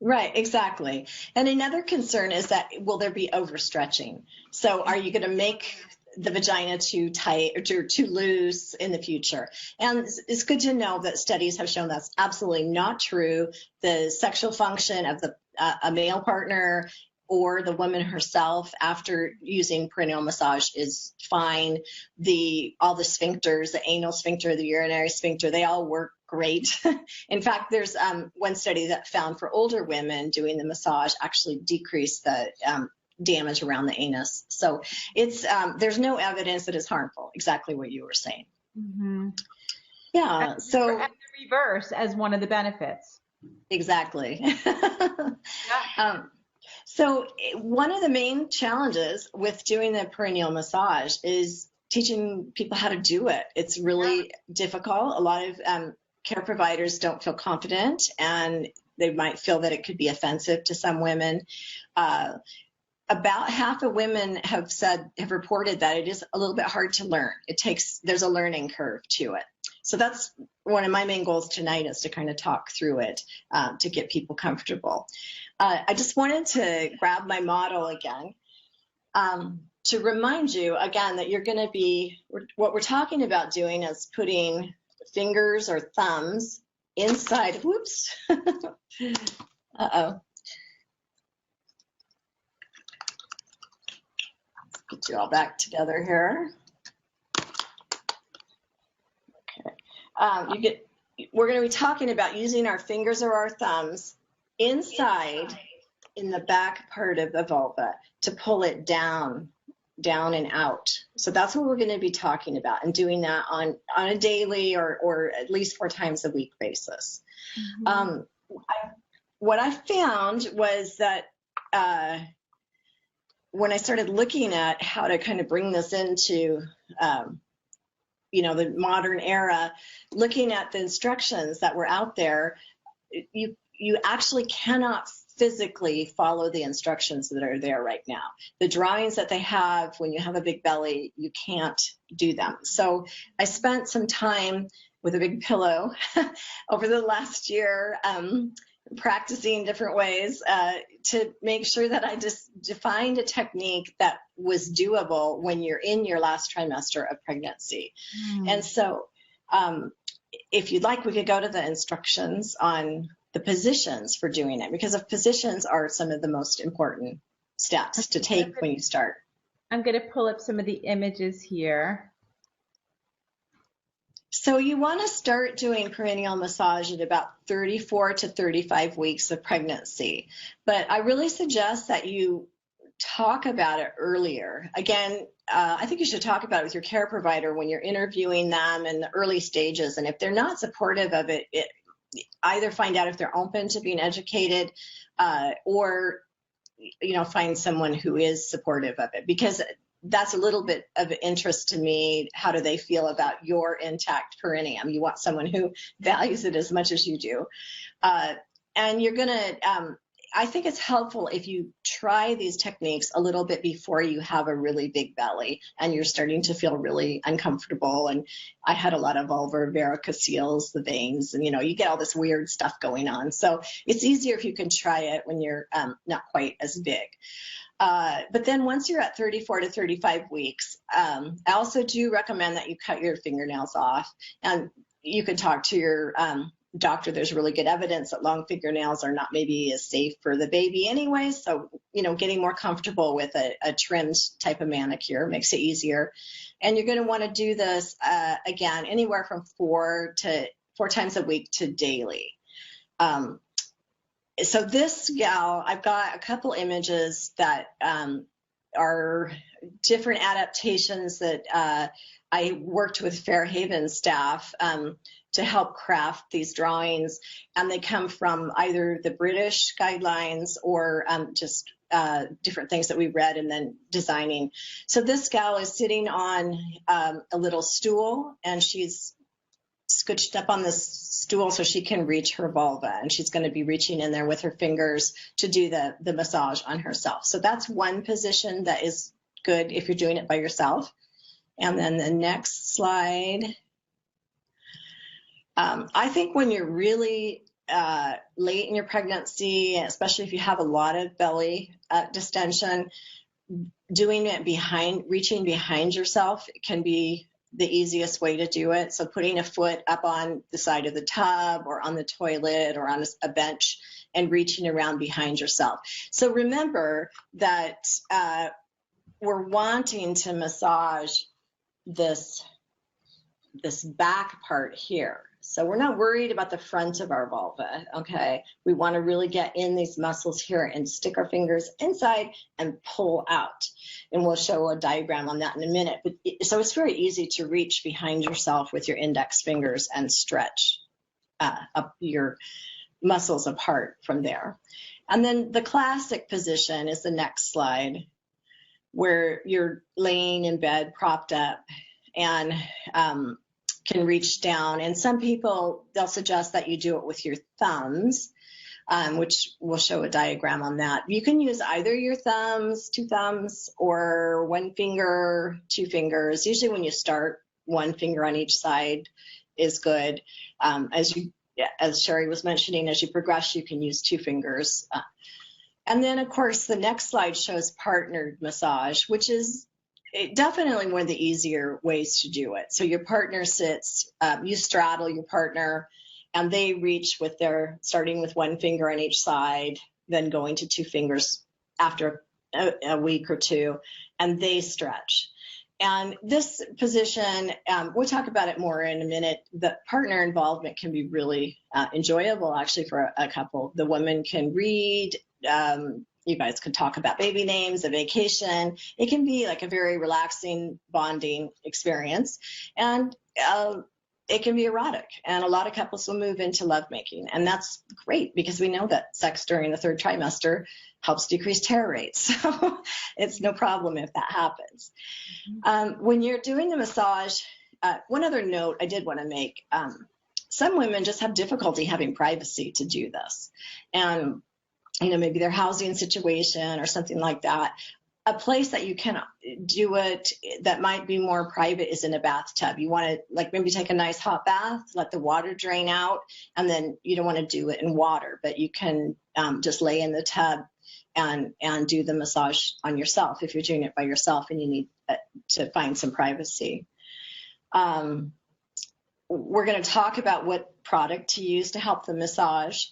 Right, exactly. And another concern is that, will there be overstretching? So are you going to make the vagina too tight or too loose in the future? And it's good to know that studies have shown that's absolutely not true. The sexual function of a male partner or the woman herself after using perineal massage is fine. All the sphincters, the anal sphincter, the urinary sphincter, they all work great. In fact, there's one study that found for older women doing the massage actually decreased the damage around the anus. So it's there's no evidence that it's harmful. Exactly what you were saying. Mm-hmm. Yeah. And so the reverse as one of the benefits. Exactly. So one of the main challenges with doing the perineal massage is teaching people how to do it. It's really difficult. A lot of care providers don't feel confident, and they might feel that it could be offensive to some women. About half of women have reported that it is a little bit hard to learn. There's a learning curve to it. So that's one of my main goals tonight, is to kind of talk through it to get people comfortable. I just wanted to grab my model again to remind you again that you're going to be, what we're talking about doing is putting fingers or thumbs inside, whoops, uh-oh. Get you all back together here. Okay. We're going to be talking about using our fingers or our thumbs inside in the back part of the vulva to pull it down and out. So that's what we're going to be talking about, and doing that on a daily or at least 4 times a week basis. Mm-hmm. What I found was that when I started looking at how to kind of bring this into the modern era, looking at the instructions that were out there, you actually cannot physically follow the instructions that are there right now. The drawings that they have when you have a big belly, you can't do them. So I spent some time with a big pillow over the last year practicing different ways to make sure that I just defined a technique that was doable when you're in your last trimester of pregnancy. And so if you'd like, we could go to the instructions on the positions for doing it, because the positions are some of the most important steps to take when you start. I'm going to pull up some of the images here. So you want to start doing perineal massage at about 34 to 35 weeks of pregnancy, but I really suggest that you talk about it earlier. Again, I think you should talk about it with your care provider when you're interviewing them in the early stages, and if they're not supportive of it, either find out if they're open to being educated or find someone who is supportive of it, because that's a little bit of interest to me. How do they feel about your intact perineum? You want someone who values it as much as you do. And you're going to, I think it's helpful if you try these techniques a little bit before you have a really big belly and you're starting to feel really uncomfortable. And I had a lot of vulvar varicoceles, the veins, and you get all this weird stuff going on. So it's easier if you can try it when you're not quite as big. But then once you're at 34 to 35 weeks, I also do recommend that you cut your fingernails off, and you can talk to your doctor, there's really good evidence that long fingernails are not maybe as safe for the baby anyway. So, getting more comfortable with a trimmed type of manicure makes it easier. And you're going to want to do this, again, anywhere from 4 times a week to daily. So this gal, I've got a couple images that are different adaptations that I worked with Fairhaven staff to help craft these drawings, and they come from either the British guidelines or just different things that we read and then designing. So this gal is sitting on a little stool, and she's scooched up on this stool so she can reach her vulva, and she's going to be reaching in there with her fingers to do the massage on herself. So that's one position that is good if you're doing it by yourself. And then the next slide. I think when you're really late in your pregnancy, especially if you have a lot of belly distension, doing it reaching behind yourself can be the easiest way to do it. So putting a foot up on the side of the tub or on the toilet or on a bench and reaching around behind yourself. So remember that we're wanting to massage this back part here. So we're not worried about the front of our vulva, okay? We want to really get in these muscles here and stick our fingers inside and pull out. And we'll show a diagram on that in a minute. So it's very easy to reach behind yourself with your index fingers and stretch up your muscles apart from there. And then the classic position is the next slide, where you're laying in bed propped up and can reach down. And some people, they'll suggest that you do it with your thumbs, which we'll show a diagram on that. You can use either your thumbs, 2 thumbs, or 1 finger, 2 fingers. Usually when you start, 1 finger on each side is good. As Sherry was mentioning, as you progress, you can use 2 fingers. And then, of course, the next slide shows partnered massage, which is definitely one of the easier ways to do it. So your partner sits, you straddle your partner, and they reach starting with 1 finger on each side, then going to 2 fingers after a week or 2, and they stretch. And this position, we'll talk about it more in a minute. The partner involvement can be really enjoyable, actually, for a couple. The woman can read. You guys could talk about baby names, a vacation. It can be like a very relaxing bonding experience. And it can be erotic. And a lot of couples will move into lovemaking. And that's great because we know that sex during the 3rd trimester helps decrease terror rates. So it's no problem if that happens. When you're doing the massage, one other note I did want to make, some women just have difficulty having privacy to do this. And maybe their housing situation or something like that. A place that you can do it that might be more private is in a bathtub. You want to maybe take a nice hot bath, let the water drain out, and then you don't want to do it in water, but you can just lay in the tub and do the massage on yourself if you're doing it by yourself and you need to find some privacy. We're going to talk about what product to use to help the massage.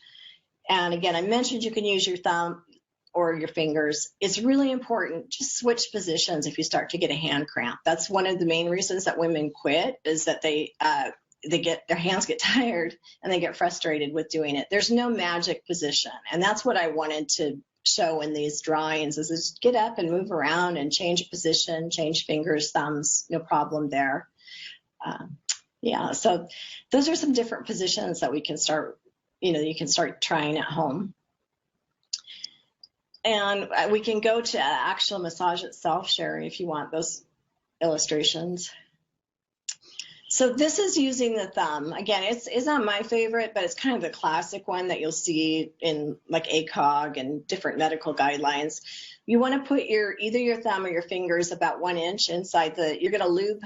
And again, I mentioned you can use your thumb or your fingers. It's really important. Just switch positions if you start to get a hand cramp. That's one of the main reasons that women quit, is that their hands get tired and they get frustrated with doing it. There's no magic position. And that's what I wanted to show in these drawings, is just get up and move around and change position, change fingers, thumbs, no problem there. So those are some different positions that we can start, you can start trying at home. And we can go to actual massage itself, Sherry, if you want those illustrations. So this is using the thumb. Again, it's not my favorite, but it's kind of the classic one that you'll see in like ACOG and different medical guidelines. You want to put either your thumb or your fingers about 1 inch inside you're going to lube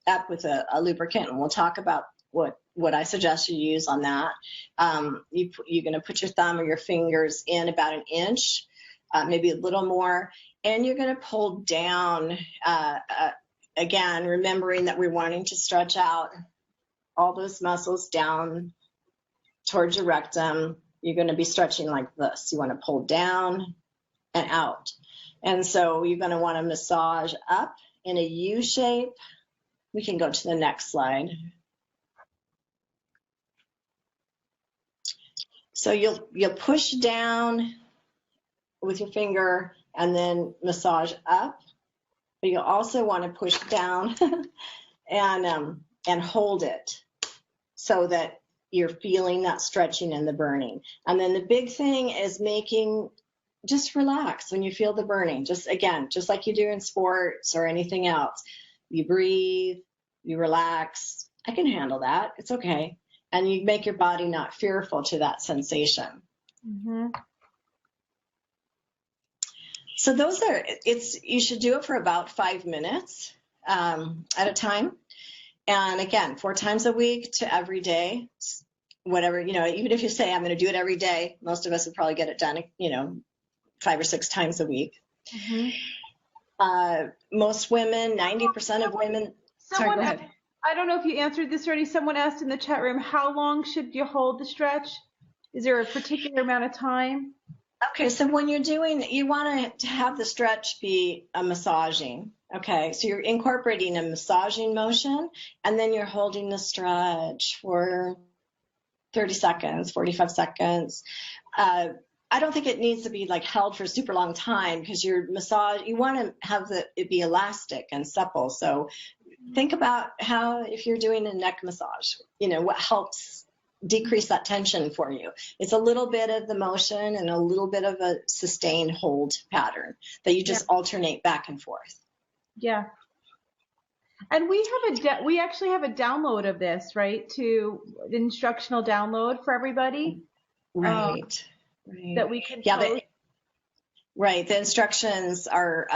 up with a lubricant, and we'll talk about what I suggest you use on that. You're going to put your thumb or your fingers in about 1 inch, maybe a little more, and you're going to pull down, again, remembering that we're wanting to stretch out all those muscles down towards your rectum, you're going to be stretching like this. You want to pull down and out. And so you're going to want to massage up in a U shape. We can go to the next slide. So you'll push down with your finger and then massage up. But you'll also want to push down and hold it so that you're feeling that stretching and the burning. And then the big thing is just relax when you feel the burning. Just like you do in sports or anything else. You breathe, you relax. I can handle that. It's okay. And you make your body not fearful to that sensation. Mm-hmm. So you should do it for about 5 minutes at a time. And again, 4 times a week to every day, whatever, even if you say, I'm going to do it every day, most of us would probably get it done, 5 or 6 times a week. Mm-hmm. Most women, 90% of women. Sorry, go ahead. I don't know if you answered this already. Someone asked in the chat room, how long should you hold the stretch? Is there a particular amount of time? Okay, so when you want to have the stretch be a massaging. Okay, so you're incorporating a massaging motion, and then you're holding the stretch for 30 seconds, 45 seconds. I don't think it needs to be like held for a super long time because you want to have it be elastic and supple. So think about how, if you're doing a neck massage, what helps decrease that tension for you. It's a little bit of the motion and a little bit of a sustained hold pattern that you just alternate back and forth. Yeah. And we actually have a download of this, right? To the instructional download for everybody. Right. That we can post. Right. The instructions are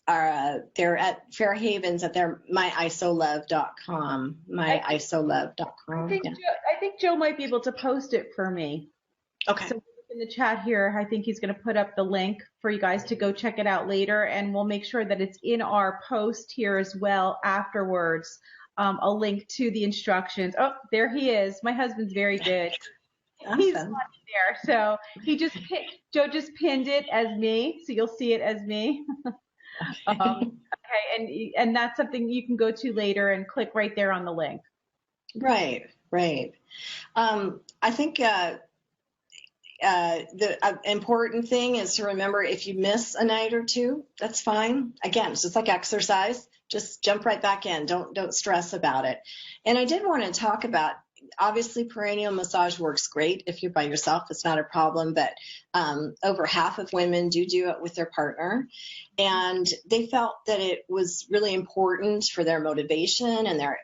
they're at Fairhaven's at their myisolove.com. Myisolove.com. I think Joe might be able to post it for me. Okay. So in the chat here, I think he's going to put up the link for you guys to go check it out later, and we'll make sure that it's in our post here as well afterwards. A link to the instructions. Oh, there he is. My husband's very good. Awesome. He's on there. So Joe just pinned it as me, so you'll see it as me. Okay, and that's something you can go to later and click right there on the link. Right. I think the important thing is to remember, if you miss a night or two, that's fine. Again, it's just like exercise. Just jump right back in. Don't stress about it. And I did want to talk about, obviously, perineal massage works great if you're by yourself. It's not a problem, but over half of women do it with their partner. And they felt that it was really important for their motivation and their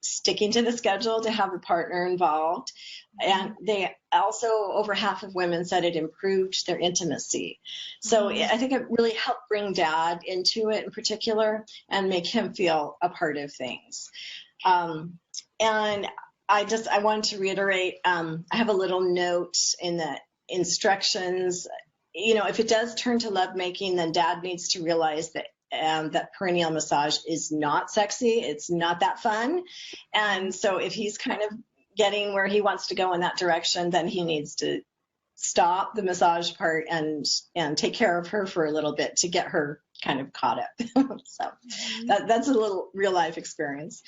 sticking to the schedule to have a partner involved. And they also, over half of women said it improved their intimacy. So I think it really helped bring Dad into it in particular and make him feel a part of things. And I wanted to reiterate, I have a little note in the instructions. If it does turn to lovemaking, then Dad needs to realize that that perineal massage is not sexy. It's not that fun. And so if he's kind of getting where he wants to go in that direction, then he needs to stop the massage part and take care of her for a little bit to get her kind of caught up. So that's a little real life experience.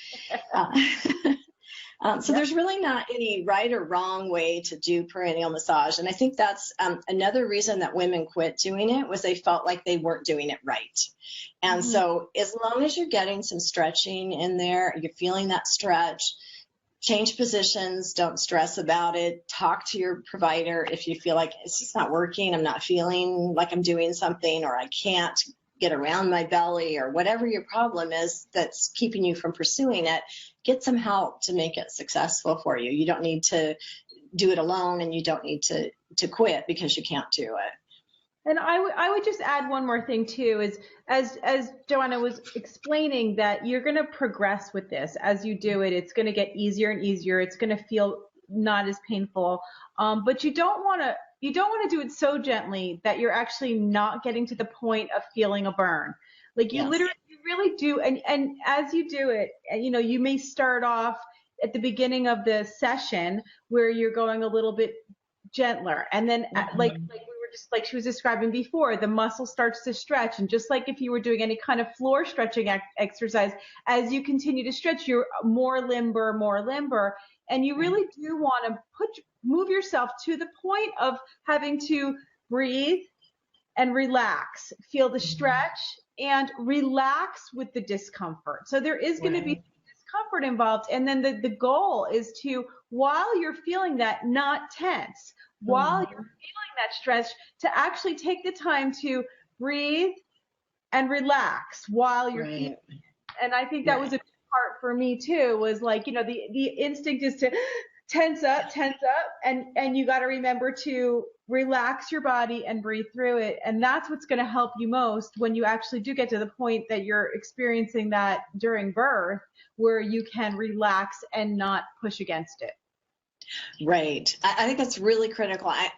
So there's really not any right or wrong way to do perineal massage. And I think that's another reason that women quit doing it, was they felt like they weren't doing it right. And so as long as you're getting some stretching in there, you're feeling that stretch, change positions, don't stress about it. Talk to your provider if you feel like it's just not working, I'm not feeling like I'm doing something, or I can't get around my belly, or whatever your problem is that's keeping you from pursuing it. Get some help to make it successful for you. You don't need to do it alone, and you don't need to quit because you can't do it. And I would just add one more thing too, is as Joanna was explaining, that you're going to progress with this as you do it. It's going to get easier and easier. It's going to feel not as painful, but you don't want to do it so gently that you're actually not getting to the point of feeling a burn. Like you really do, and as you do it, you may start off at the beginning of the session where you're going a little bit gentler, and then like we were just like she was describing before, the muscle starts to stretch, and just like if you were doing any kind of floor stretching exercise, as you continue to stretch, you're more limber, and you really do want to move yourself to the point of having to breathe and relax, feel the stretch and relax with the discomfort. So there is going to be discomfort involved, and then the goal is to, while you're feeling that, not tense, while you're feeling that stretch, to actually take the time to breathe and relax while you're feeling it. And I think that was a big part for me too, was like, you know, the instinct is to tense up, and you got to remember to relax your body and breathe through it. And that's what's going to help you most when you actually do get to the point that you're experiencing that during birth, where you can relax and not push against it. Right. I think that's really critical. I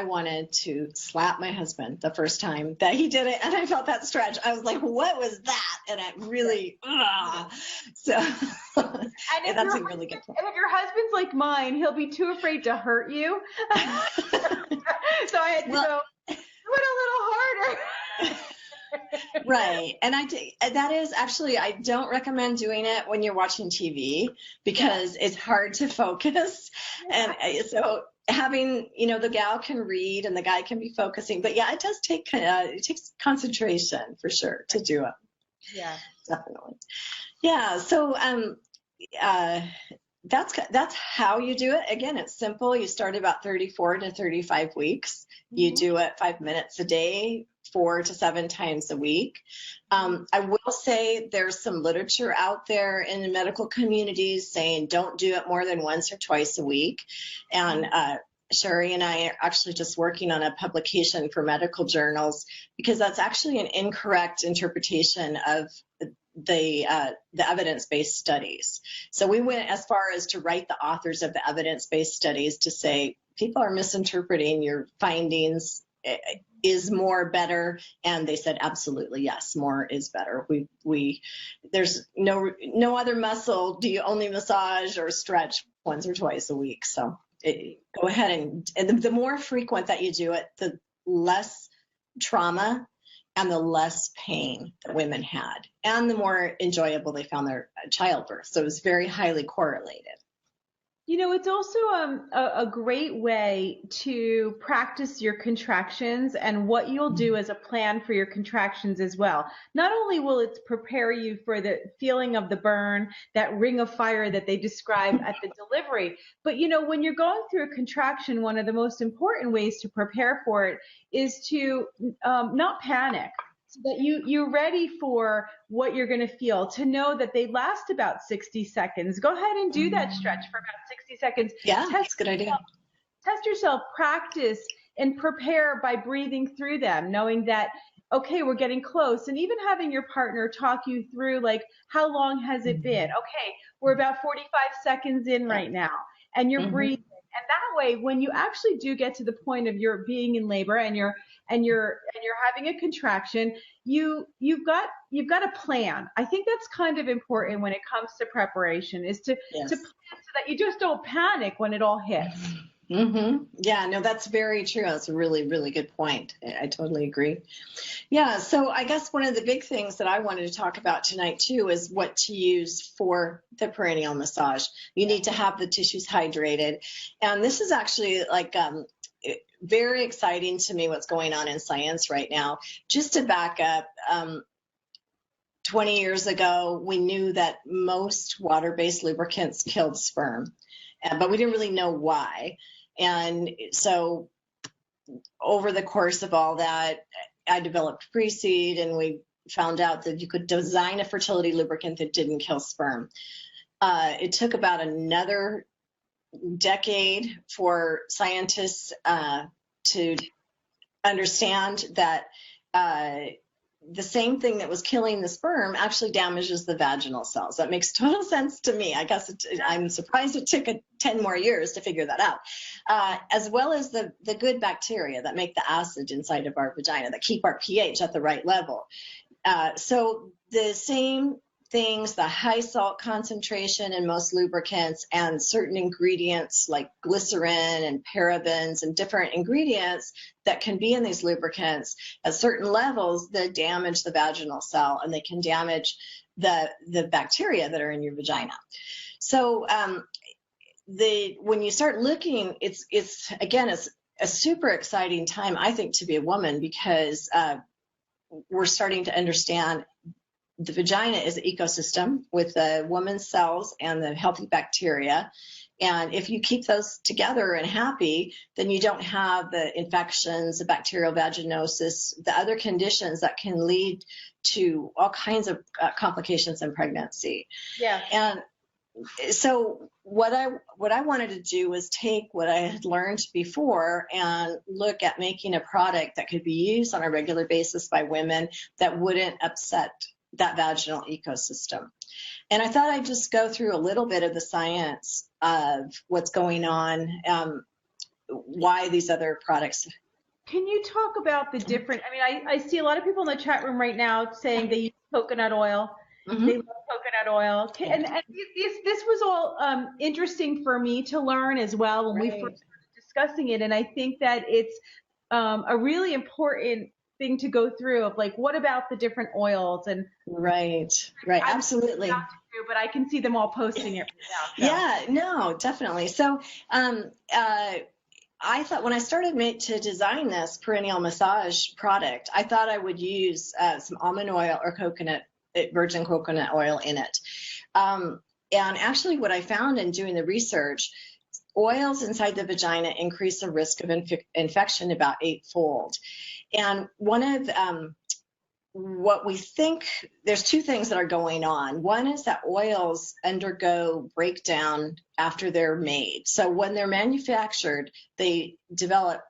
wanted to slap my husband the first time that he did it, and I felt that stretch. I was like, what was that? And it really, so and that's a really good point. And if your husband's like mine, he'll be too afraid to hurt you. So I had to go, do it a little harder. Right. And that is actually, I don't recommend doing it when you're watching TV, because it's hard to focus. And so having, you know, the gal can read and the guy can be focusing, but yeah, it does take, it takes concentration for sure to do it. Yeah, definitely. Yeah. So, that's how you do it. Again, it's simple. You start about 34 to 35 weeks. You do it 5 minutes a day, 4 to 7 times a week. I will say there's some literature out there in the medical communities saying don't do it more than once or twice a week. And Sherry and I are actually just working on a publication for medical journals, because that's actually an incorrect interpretation of the evidence-based studies. So we went as far as to write the authors of the evidence-based studies to say people are misinterpreting your findings. Is more better? And they said absolutely yes, more is better. There's no other muscle do you only massage or stretch once or twice a week. So go ahead and the more frequent that you do it, the less trauma and the less pain that women had, and the more enjoyable they found their childbirth. So it was very highly correlated. You know, it's also a great way to practice your contractions and what you'll do as a plan for your contractions as well. Not only will it prepare you for the feeling of the burn, that ring of fire that they describe at the delivery, but you know, when you're going through a contraction, one of the most important ways to prepare for it is to not panic. So that you're ready for what you're going to feel, to know that they last about 60 seconds. Go ahead and do that stretch for about 60 seconds. Yeah, that's a good idea. Test yourself, practice, and prepare by breathing through them, knowing that, okay, we're getting close. And even having your partner talk you through, like, how long has it been? Okay, we're about 45 seconds in right now, and you're breathing. And that way, when you actually do get to the point of your being in labor and you're having a contraction, you've got a plan. I think that's kind of important when it comes to preparation, is to plan so that you just don't panic when it all hits. Yeah, no, that's very true. That's a really, really good point. I totally agree. Yeah, so I guess one of the big things that I wanted to talk about tonight too is what to use for the perineal massage. You need to have the tissues hydrated. And this is actually like very exciting to me, what's going on in science right now. Just to back up, 20 years ago, we knew that most water-based lubricants killed sperm, but we didn't really know why. And so over the course of all that, I developed Pre-Seed, and we found out that you could design a fertility lubricant that didn't kill sperm. It took about another decade for scientists to understand that the same thing that was killing the sperm actually damages the vaginal cells. That makes total sense to me. I guess I'm surprised it took 10 more years to figure that out, as well as the good bacteria that make the acid inside of our vagina that keep our pH at the right level. So the same things, the high salt concentration in most lubricants, and certain ingredients like glycerin and parabens and different ingredients that can be in these lubricants at certain levels that damage the vaginal cell, and they can damage the bacteria that are in your vagina. So when you start looking, it's a super exciting time, I think, to be a woman, because we're starting to understand the vagina is an ecosystem with the woman's cells and the healthy bacteria. And if you keep those together and happy, then you don't have the infections, the bacterial vaginosis, the other conditions that can lead to all kinds of complications in pregnancy. Yeah. And so what I wanted to do was take what I had learned before and look at making a product that could be used on a regular basis by women that wouldn't upset that vaginal ecosystem. And I thought I'd just go through a little bit of the science of what's going on, why these other products. Can you talk about the different, I see a lot of people in the chat room right now saying they use coconut oil. Mm-hmm. They love coconut oil. And this was all interesting for me to learn as well when we first started discussing it. And I think that it's a really important thing to go through of like, what about the different oils? And right, absolutely. But I can see them all posting it right now. So. Yeah, no, definitely. So I thought when I started to design this perineal massage product, I thought I would use some almond oil or virgin coconut oil in it. And actually what I found in doing the research, oils inside the vagina increase the risk of infection about 8-fold. And one of what we think, there's two things that are going on. One is that oils undergo breakdown after they're made. So when they're manufactured, they develop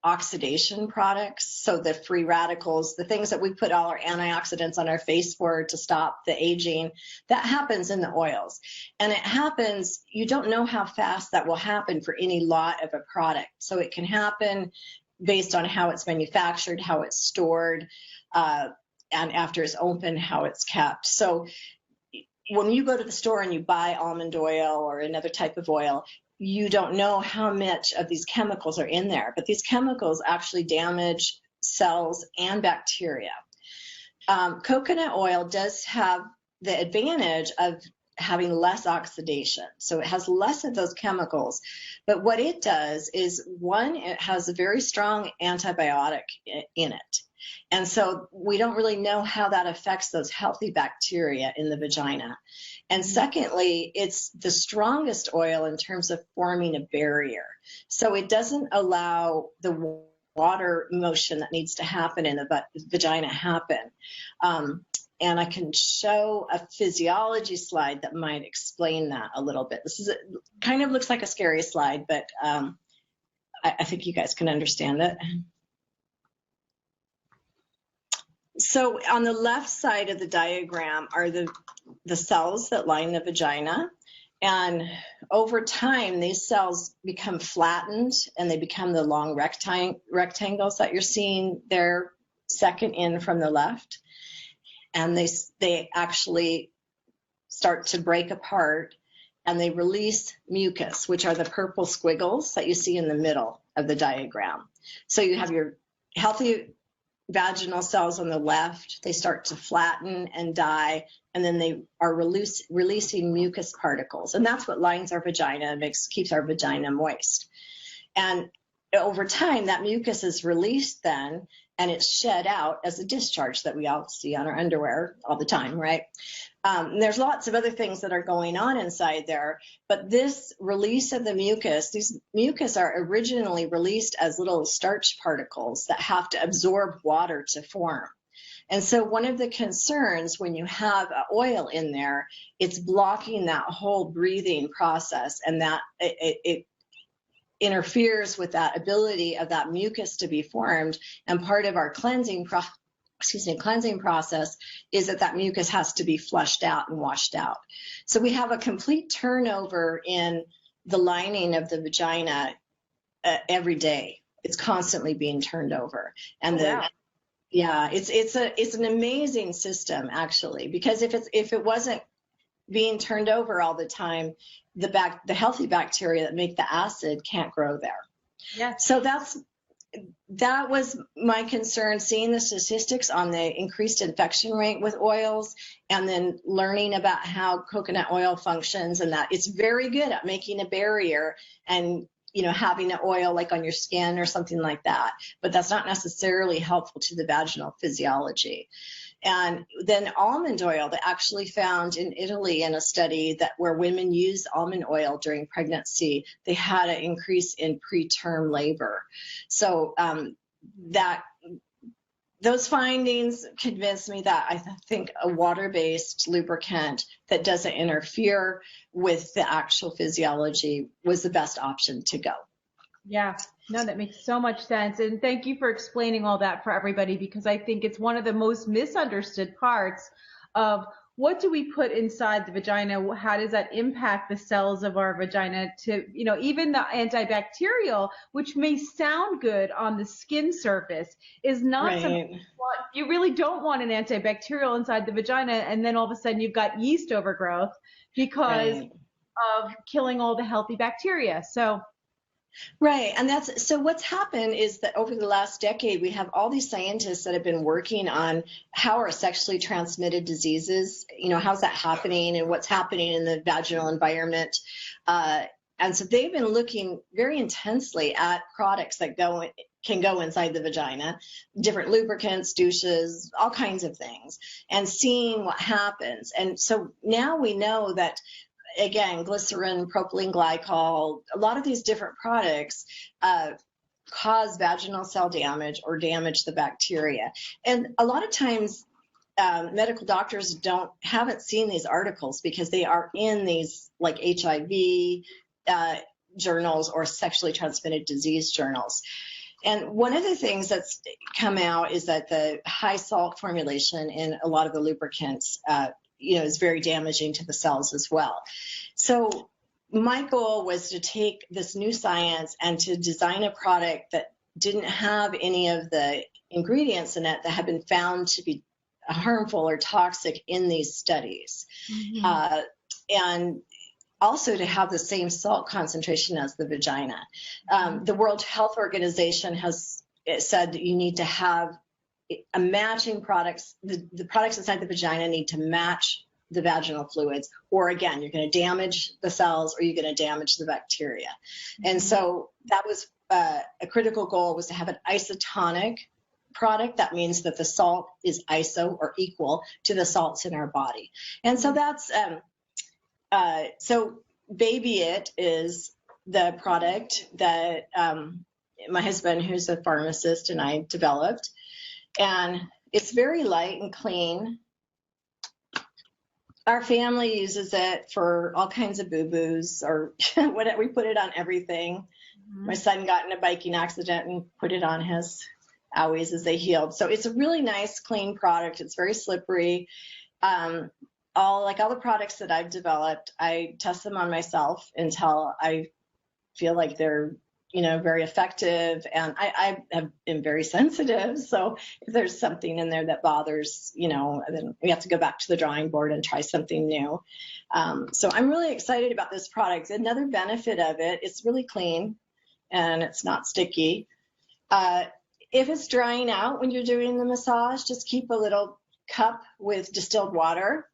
oxidation products. So the free radicals, the things that we put all our antioxidants on our face for to stop the aging, that happens in the oils. And it happens, you don't know how fast that will happen for any lot of a product. So it can happen based on how it's manufactured, how it's stored, and after it's open, how it's kept. So when you go to the store and you buy almond oil or another type of oil, you don't know how much of these chemicals are in there, but these chemicals actually damage cells and bacteria. Coconut oil does have the advantage of having less oxidation. So it has less of those chemicals. But what it does is, one, it has a very strong antibiotic in it. And so we don't really know how that affects those healthy bacteria in the vagina. And secondly, it's the strongest oil in terms of forming a barrier. So it doesn't allow the water motion that needs to happen in the vagina happen. And I can show a physiology slide that might explain that a little bit. This is kind of looks like a scary slide, but I think you guys can understand it. So on the left side of the diagram are the cells that line the vagina. And over time, these cells become flattened and they become the long rectangles that you're seeing there, second in from the left. And they actually start to break apart and they release mucus, which are the purple squiggles that you see in the middle of the diagram. So you have your healthy vaginal cells on the left, they start to flatten and die, and then they are releasing mucus particles. And that's what lines our vagina and keeps our vagina moist. And over time, that mucus is released then, and it's shed out as a discharge that we all see on our underwear all the time, right? There's lots of other things that are going on inside there, but this release of the mucus, these mucus are originally released as little starch particles that have to absorb water to form. And so one of the concerns when you have oil in there, it's blocking that whole breathing process, and that it interferes with that ability of that mucus to be formed. And part of our cleansing process is that mucus has to be flushed out and washed out. So we have a complete turnover in the lining of the vagina every day. It's constantly being turned over. And Yeah, it's an amazing system actually, because if it wasn't being turned over all the time, the healthy bacteria that make the acid can't grow there. Yes. So that was my concern, seeing the statistics on the increased infection rate with oils, and then learning about how coconut oil functions, and that it's very good at making a barrier and, you know, having an oil like on your skin or something like that, but that's not necessarily helpful to the vaginal physiology. And then almond oil, they actually found in Italy in a study that where women used almond oil during pregnancy, they had an increase in preterm labor. So that those findings convinced me that I think a water-based lubricant that doesn't interfere with the actual physiology was the best option to go. Yeah, no, that makes so much sense. And thank you for explaining all that for everybody, because I think it's one of the most misunderstood parts of what do we put inside the vagina? How does that impact the cells of our vagina? To, you know, even the antibacterial, which may sound good on the skin surface, is not Right. something you want. You really don't want an antibacterial inside the vagina, and then all of a sudden you've got yeast overgrowth because Right. of killing all the healthy bacteria. So Right. And so what's happened is that over the last decade, we have all these scientists that have been working on how are sexually transmitted diseases, you know, how's that happening and what's happening in the vaginal environment. And so they've been looking very intensely at products that can go inside the vagina, different lubricants, douches, all kinds of things, and seeing what happens. And so now we know that, again, glycerin, propylene glycol, a lot of these different products cause vaginal cell damage or damage the bacteria. And a lot of times medical doctors haven't seen these articles because they are in these like HIV journals or sexually transmitted disease journals. And one of the things that's come out is that the high salt formulation in a lot of the lubricants is very damaging to the cells as well. So my goal was to take this new science and to design a product that didn't have any of the ingredients in it that have been found to be harmful or toxic in these studies. Mm-hmm. And also to have the same salt concentration as the vagina. The World Health Organization has said that you need to have a matching products. The products inside the vagina need to match the vaginal fluids, or again, you're going to damage the cells or you're going to damage the bacteria. Mm-hmm. And so that was a critical goal, was to have an isotonic product. That means that the salt is iso or equal to the salts in our body. And so that's, so Baby-It is the product that my husband, who's a pharmacist, and I developed. And it's very light and clean. Our family uses it for all kinds of boo-boos, or we put it on everything. Mm-hmm. My son got in a biking accident and put it on his owies as they healed. So it's a really nice, clean product. It's very slippery. All the products that I've developed, I test them on myself until I feel like they're, very effective. And I have been very sensitive. So if there's something in there that bothers, then we have to go back to the drawing board and try something new. So I'm really excited about this product. Another benefit of it, it's really clean and it's not sticky. If it's drying out when you're doing the massage, just keep a little cup with distilled water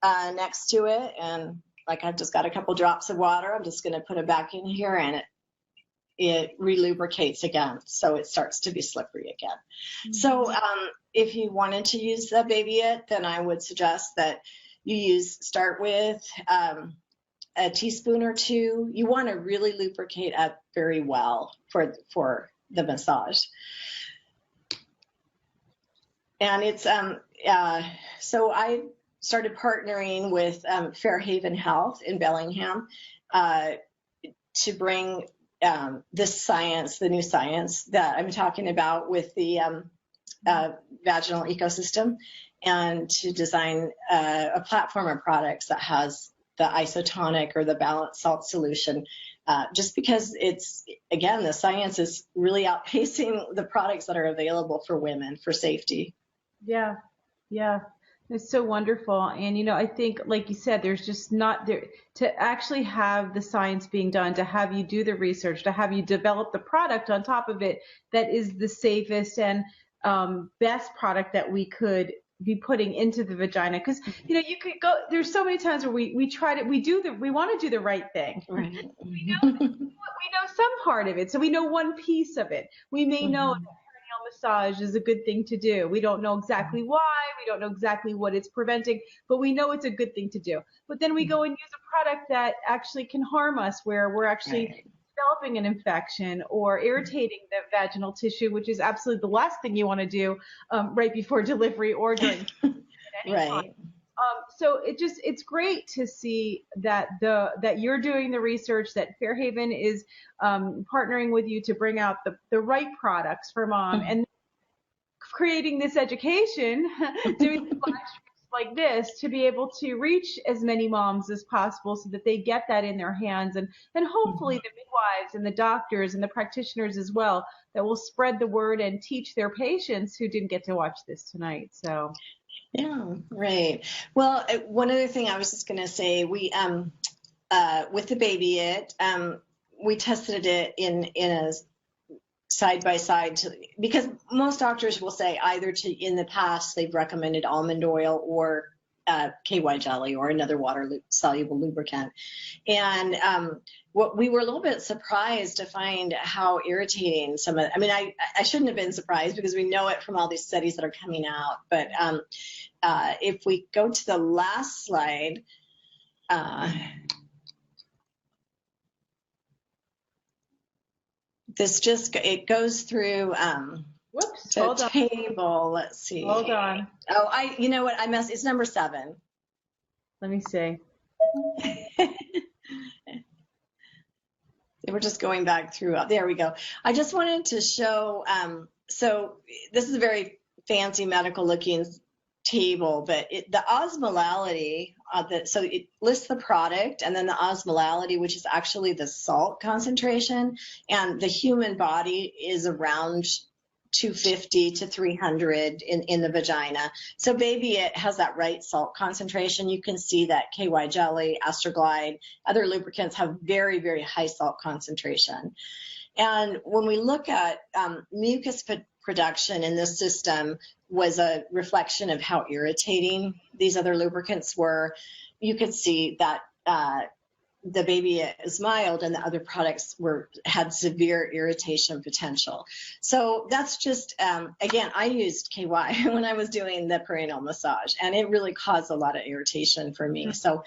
next to it. And I've just got a couple drops of water. I'm just going to put it back in here, and it re-lubricates again, so it starts to be slippery again. Mm-hmm. So if you wanted to use the Baby-It, then I would suggest that you start with a teaspoon or two. You want to really lubricate up very well for the massage. And it's so I started partnering with Fairhaven Health in Bellingham to bring this science, the new science that I'm talking about with the vaginal ecosystem, and to design a platform of products that has the isotonic or the balanced salt solution just because it's, again, the science is really outpacing the products that are available for women for safety. Yeah, yeah. It's so wonderful. And, I think, like you said, there's just not there to actually have the science being done, to have you do the research, to have you develop the product on top of it that is the safest and best product that we could be putting into the vagina. Because, you could go, there's so many times where we want to do the right thing. Right. We know some part of it. So we know one piece of it. We may know massage is a good thing to do. We don't know exactly why, we don't know exactly what it's preventing, but we know it's a good thing to do. But then we go and use a product that actually can harm us, where we're actually developing an infection or irritating the vaginal tissue, which is absolutely the last thing you want to do right before delivery or during right. time. So it's great to see that that you're doing the research, that Fairhaven is partnering with you to bring out the right products for mom, and creating this education, doing live streams like this to be able to reach as many moms as possible so that they get that in their hands, and hopefully the midwives and the doctors and the practitioners as well, that will spread the word and teach their patients who didn't get to watch this tonight. So. Yeah, right. Well, one other thing I was just going to say, we with the Alleviate, we tested it in a side by side, because most doctors will say either in the past they've recommended almond oil or KY jelly or another water soluble lubricant, and what we were a little bit surprised to find how irritating some of. I mean, I shouldn't have been surprised because we know it from all these studies that are coming out. But if we go to the last slide, it goes through Whoops, the hold on. table. Let's see. Hold on. Oh, you know what? It's number 7. Let me see. We're just going back through. There we go. I just wanted to show. So this is a very fancy medical looking table, but the osmolality, so it lists the product and then the osmolality, which is actually the salt concentration, and the human body is around 250 to 300 in the vagina. So Alleviate has that right salt concentration. You can see that KY jelly, Astroglide, other lubricants have very, very high salt concentration. And when we look at mucus production in this system, was a reflection of how irritating these other lubricants were. You could see that the Alleviate is mild and the other products had severe irritation potential. So that's just, again, I used KY when I was doing the perineal massage, and it really caused a lot of irritation for me. So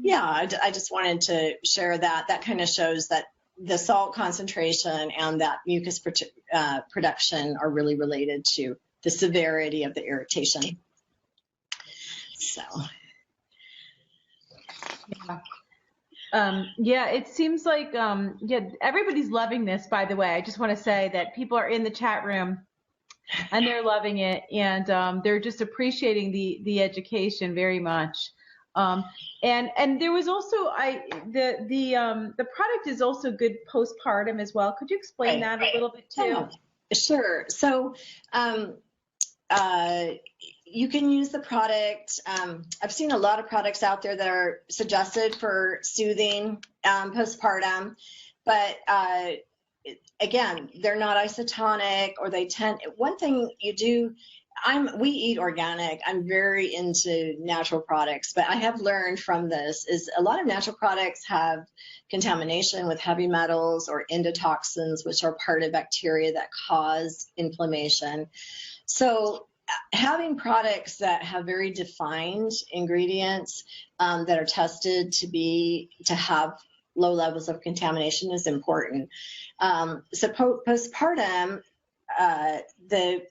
yeah, I just wanted to share that. That kind of shows that the salt concentration and that mucus production are really related to the severity of the irritation. So. Yeah, it seems like, everybody's loving this, by the way. I just want to say that people are in the chat room and they're loving it, and they're just appreciating the education very much. And there was also the product is also good postpartum as well. Could you explain that a little bit too? Yeah, sure. So you can use the product. I've seen a lot of products out there that are suggested for soothing postpartum, but again, they're not isotonic, or they tend. One thing you do. We eat organic. I'm very into natural products, but I have learned from this is a lot of natural products have contamination with heavy metals or endotoxins, which are part of bacteria that cause inflammation. So having products that have very defined ingredients that are tested to have low levels of contamination is important. So postpartum, the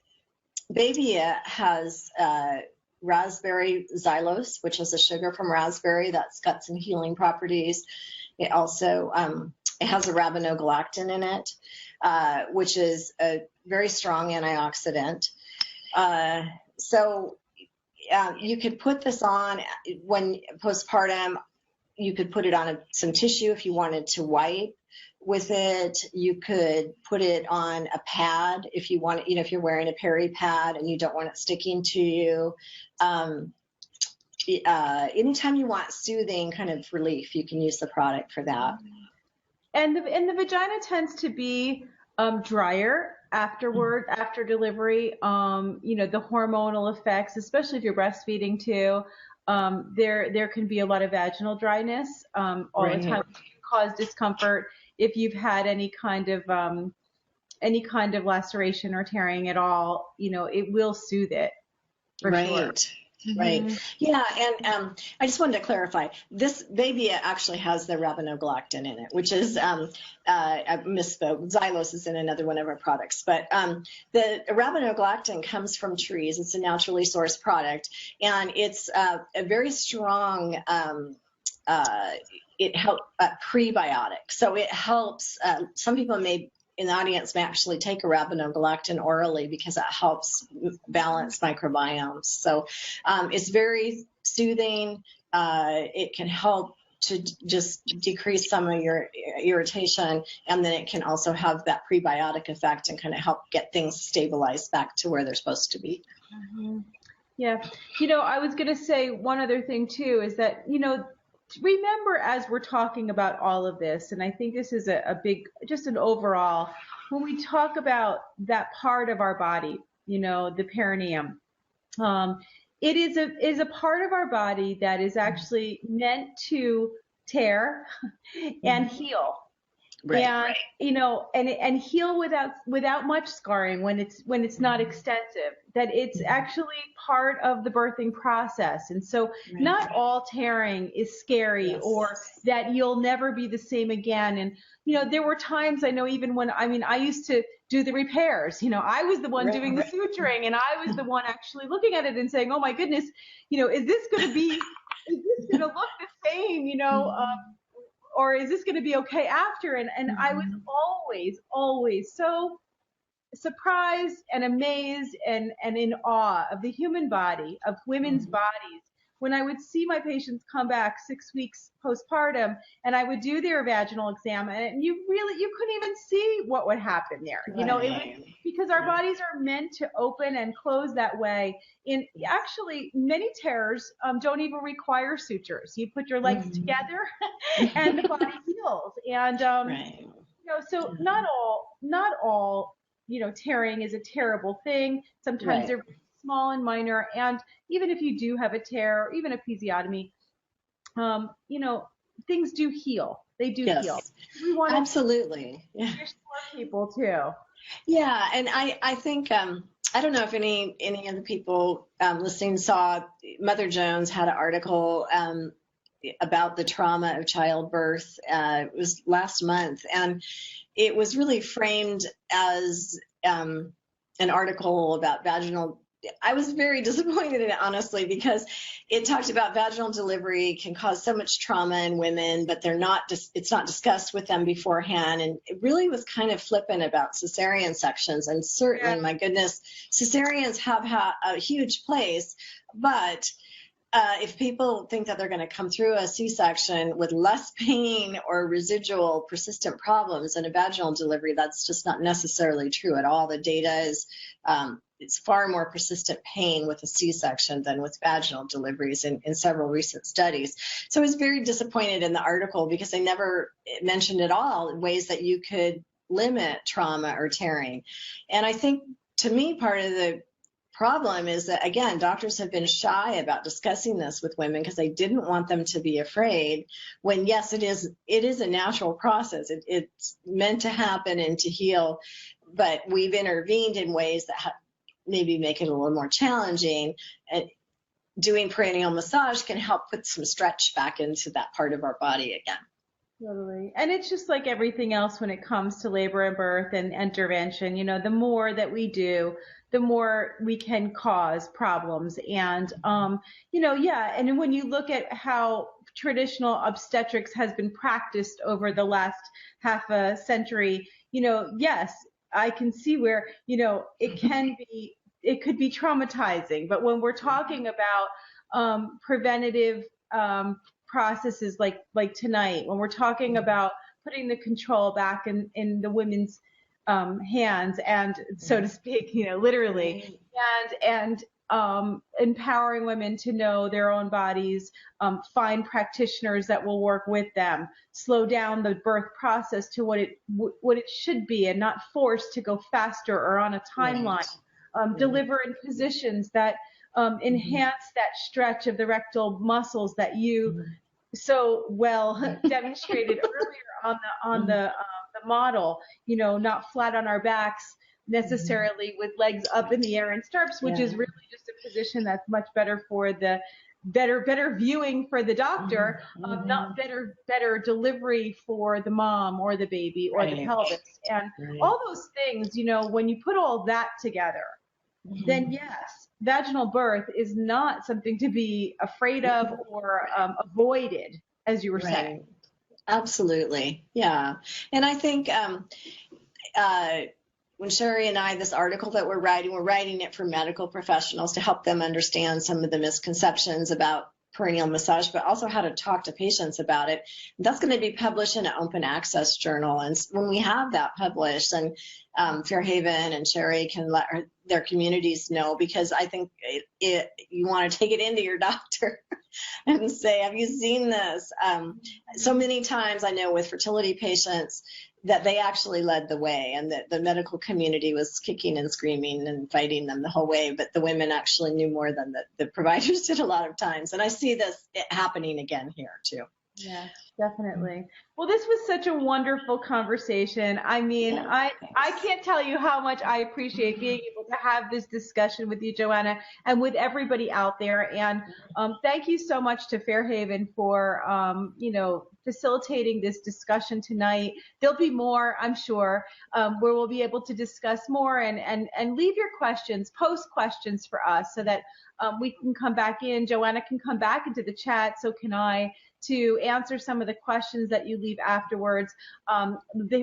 Alleviate has raspberry xylose, which is a sugar from raspberry that's got some healing properties. It also it has arabinogalactin in it, which is a very strong antioxidant. So you could put this on when postpartum. You could put it on some tissue if you wanted to wipe. with it. You could put it on a pad if you want, if you're wearing a peri pad and you don't want it sticking to you. Anytime you want soothing kind of relief, you can use the product for that. And the vagina tends to be drier afterward, after delivery. The hormonal effects, especially if you're breastfeeding too, there can be a lot of vaginal dryness all the time, which can cause discomfort if you've had any kind of laceration or tearing at all. It will soothe it for sure. Right. Yeah. And I just wanted to clarify, this baby actually has the rabenogalactin in it, which is, I misspoke, xylose is in another one of our products. But the rabenogalactin comes from trees. It's a naturally sourced product. And it's a very strong, it helps prebiotic. So it helps, some people in the audience may actually take a rabenogalactin orally because it helps balance microbiomes. So it's very soothing. It can help to just decrease some of your irritation, and then it can also have that prebiotic effect and kind of help get things stabilized back to where they're supposed to be. Yeah. I was going to say one other thing too, is that, remember, as we're talking about all of this, and I think this is a big, just an overall, when we talk about that part of our body, the perineum, it is a part of our body that is actually meant to tear and heal. And and heal without much scarring when it's not extensive. That it's actually part of the birthing process, and so not all tearing is scary, or that you'll never be the same again. And there were times, I know, even when I used to do the repairs. I was the one doing the suturing, and I was the one actually looking at it and saying, "Oh my goodness, is this going to look the same? Or is this going to be okay after?" And I was always so surprised and amazed and in awe of the human body, of women's bodies, when I would see my patients come back 6 weeks postpartum, and I would do their vaginal exam, and you couldn't even see what would happen there. It was because our bodies are meant to open and close that way. And actually, many tears don't even require sutures. You put your legs together, and the body heals. And so not all tearing is a terrible thing. Sometimes they're small and minor, and even if you do have a tear or even episiotomy, things do heal. They do heal. We want absolutely to reassure people too. Yeah, and I think I don't know if any of the people listening saw, Mother Jones had an article about the trauma of childbirth. It was last month, and it was really framed as an article about vaginal. I was very disappointed in it, honestly, because it talked about vaginal delivery can cause so much trauma in women, but it's not discussed with them beforehand. And it really was kind of flippant about cesarean sections. And certainly, my goodness, cesareans have a huge place, but if people think that they're going to come through a C-section with less pain or residual persistent problems in a vaginal delivery, that's just not necessarily true at all. The data is it's far more persistent pain with a C-section than with vaginal deliveries in several recent studies. So I was very disappointed in the article because they never mentioned at all ways that you could limit trauma or tearing. And I think, to me, part of the problem is that, again, doctors have been shy about discussing this with women because they didn't want them to be afraid, when yes, it is a natural process. It's meant to happen and to heal, but we've intervened in ways that maybe make it a little more challenging. And doing perineal massage can help put some stretch back into that part of our body again. Totally. And it's just like everything else when it comes to labor and birth and intervention. The more that we do, the more we can cause problems. And, and when you look at how traditional obstetrics has been practiced over the last half a century, yes, I can see where, it could be traumatizing. But when we're talking about preventative processes like tonight, when we're talking about putting the control back in the women's hands, and so to speak, literally, and empowering women to know their own bodies, find practitioners that will work with them, slow down the birth process to what it should be, and not forced to go faster or on a timeline. Deliver in positions that enhance that stretch of the rectal muscles that you so well demonstrated earlier on the model. Not flat on our backs necessarily with legs up in the air in stirrups, which is really just a position that's much better for the better viewing for the doctor, not better delivery for the mom or the baby or the pelvis, and all those things. When you put all that together, then yes, vaginal birth is not something to be afraid of or avoided, as you were saying. Absolutely. Yeah. And I think when Sherry and I, this article that we're writing it for medical professionals to help them understand some of the misconceptions about perineal massage, but also how to talk to patients about it. That's going to be published in an open access journal. And when we have that published, and Fairhaven and Sherry can let their communities know, because I think you want to take it into your doctor and say, have you seen this? So many times I know with fertility patients that they actually led the way, and that the medical community was kicking and screaming and fighting them the whole way, but the women actually knew more than the providers did a lot of times. And I see this happening again here too. Yeah, definitely. Well, this was such a wonderful conversation. I mean, I can't tell you how much I appreciate being able to have this discussion with you, Joanna, and with everybody out there. And thank you so much to Fairhaven for, facilitating this discussion tonight. There'll be more, I'm sure, where we'll be able to discuss more and leave your questions, post questions for us, so that we can come back in. Joanna can come back into the chat, so can I, to answer some of the questions that you leave afterwards.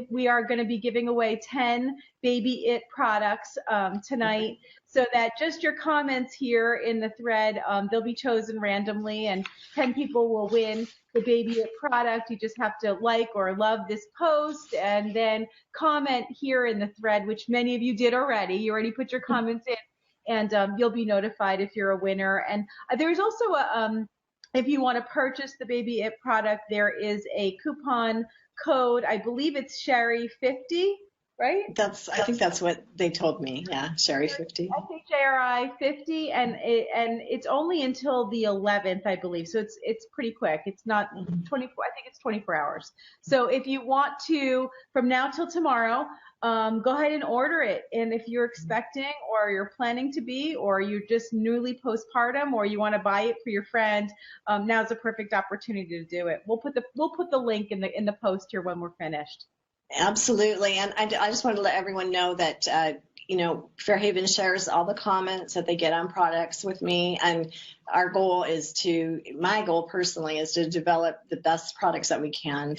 We are going to be giving away 10 Baby It products tonight, so that just your comments here in the thread, they'll be chosen randomly, and 10 people will win the Baby It product. You just have to like or love this post, and then comment here in the thread, which many of you did already. You already put your comments in, and you'll be notified if you're a winner. And there's also if you want to purchase the Baby It product, there is a coupon code. I believe it's Sherry50, right? I think that's what they told me. Yeah, Sherry50. I think Sherry50, and it's only until the 11th, I believe. So it's pretty quick. It's not 24. I think it's 24 hours. So if you want to, from now till tomorrow, go ahead and order it. And if you're expecting, or you're planning to be, or you're just newly postpartum, or you want to buy it for your friend, now's a perfect opportunity to do it. We'll put the link in the post here when we're finished. Absolutely. And I just wanted to let everyone know that, Fairhaven shares all the comments that they get on products with me. And my goal personally is to develop the best products that we can.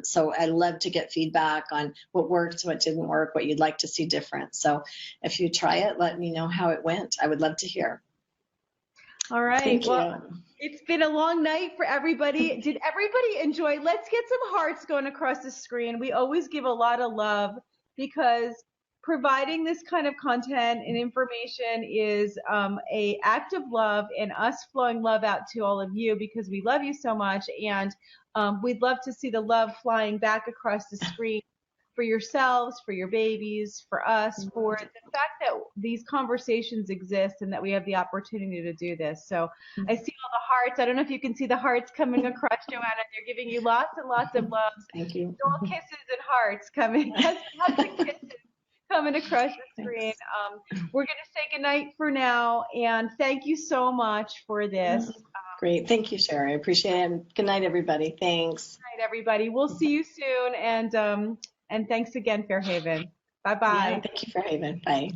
So I love to get feedback on what worked, what didn't work, what you'd like to see different. So if you try it, let me know how it went. I would love to hear. All right. Thank you. It's been a long night for everybody. Did everybody enjoy? Let's get some hearts going across the screen. We always give a lot of love, because providing this kind of content and information is a act of love, and us flowing love out to all of you, because we love you so much, and we'd love to see the love flying back across the screen for yourselves, for your babies, for us, for the fact that these conversations exist and that we have the opportunity to do this. So I see all the hearts. I don't know if you can see the hearts coming across, Joanna. They're giving you lots and lots of love. Thank you. All kisses and hearts coming. Lots of kisses coming across the screen. We're going to say goodnight for now, and thank you so much for this. Great. Thank you, Sherry. I appreciate it. Good night, everybody. Thanks. Good night, everybody. We'll see you soon, and thanks again, Fairhaven. Bye-bye. Yeah, thank you, Fairhaven. Bye.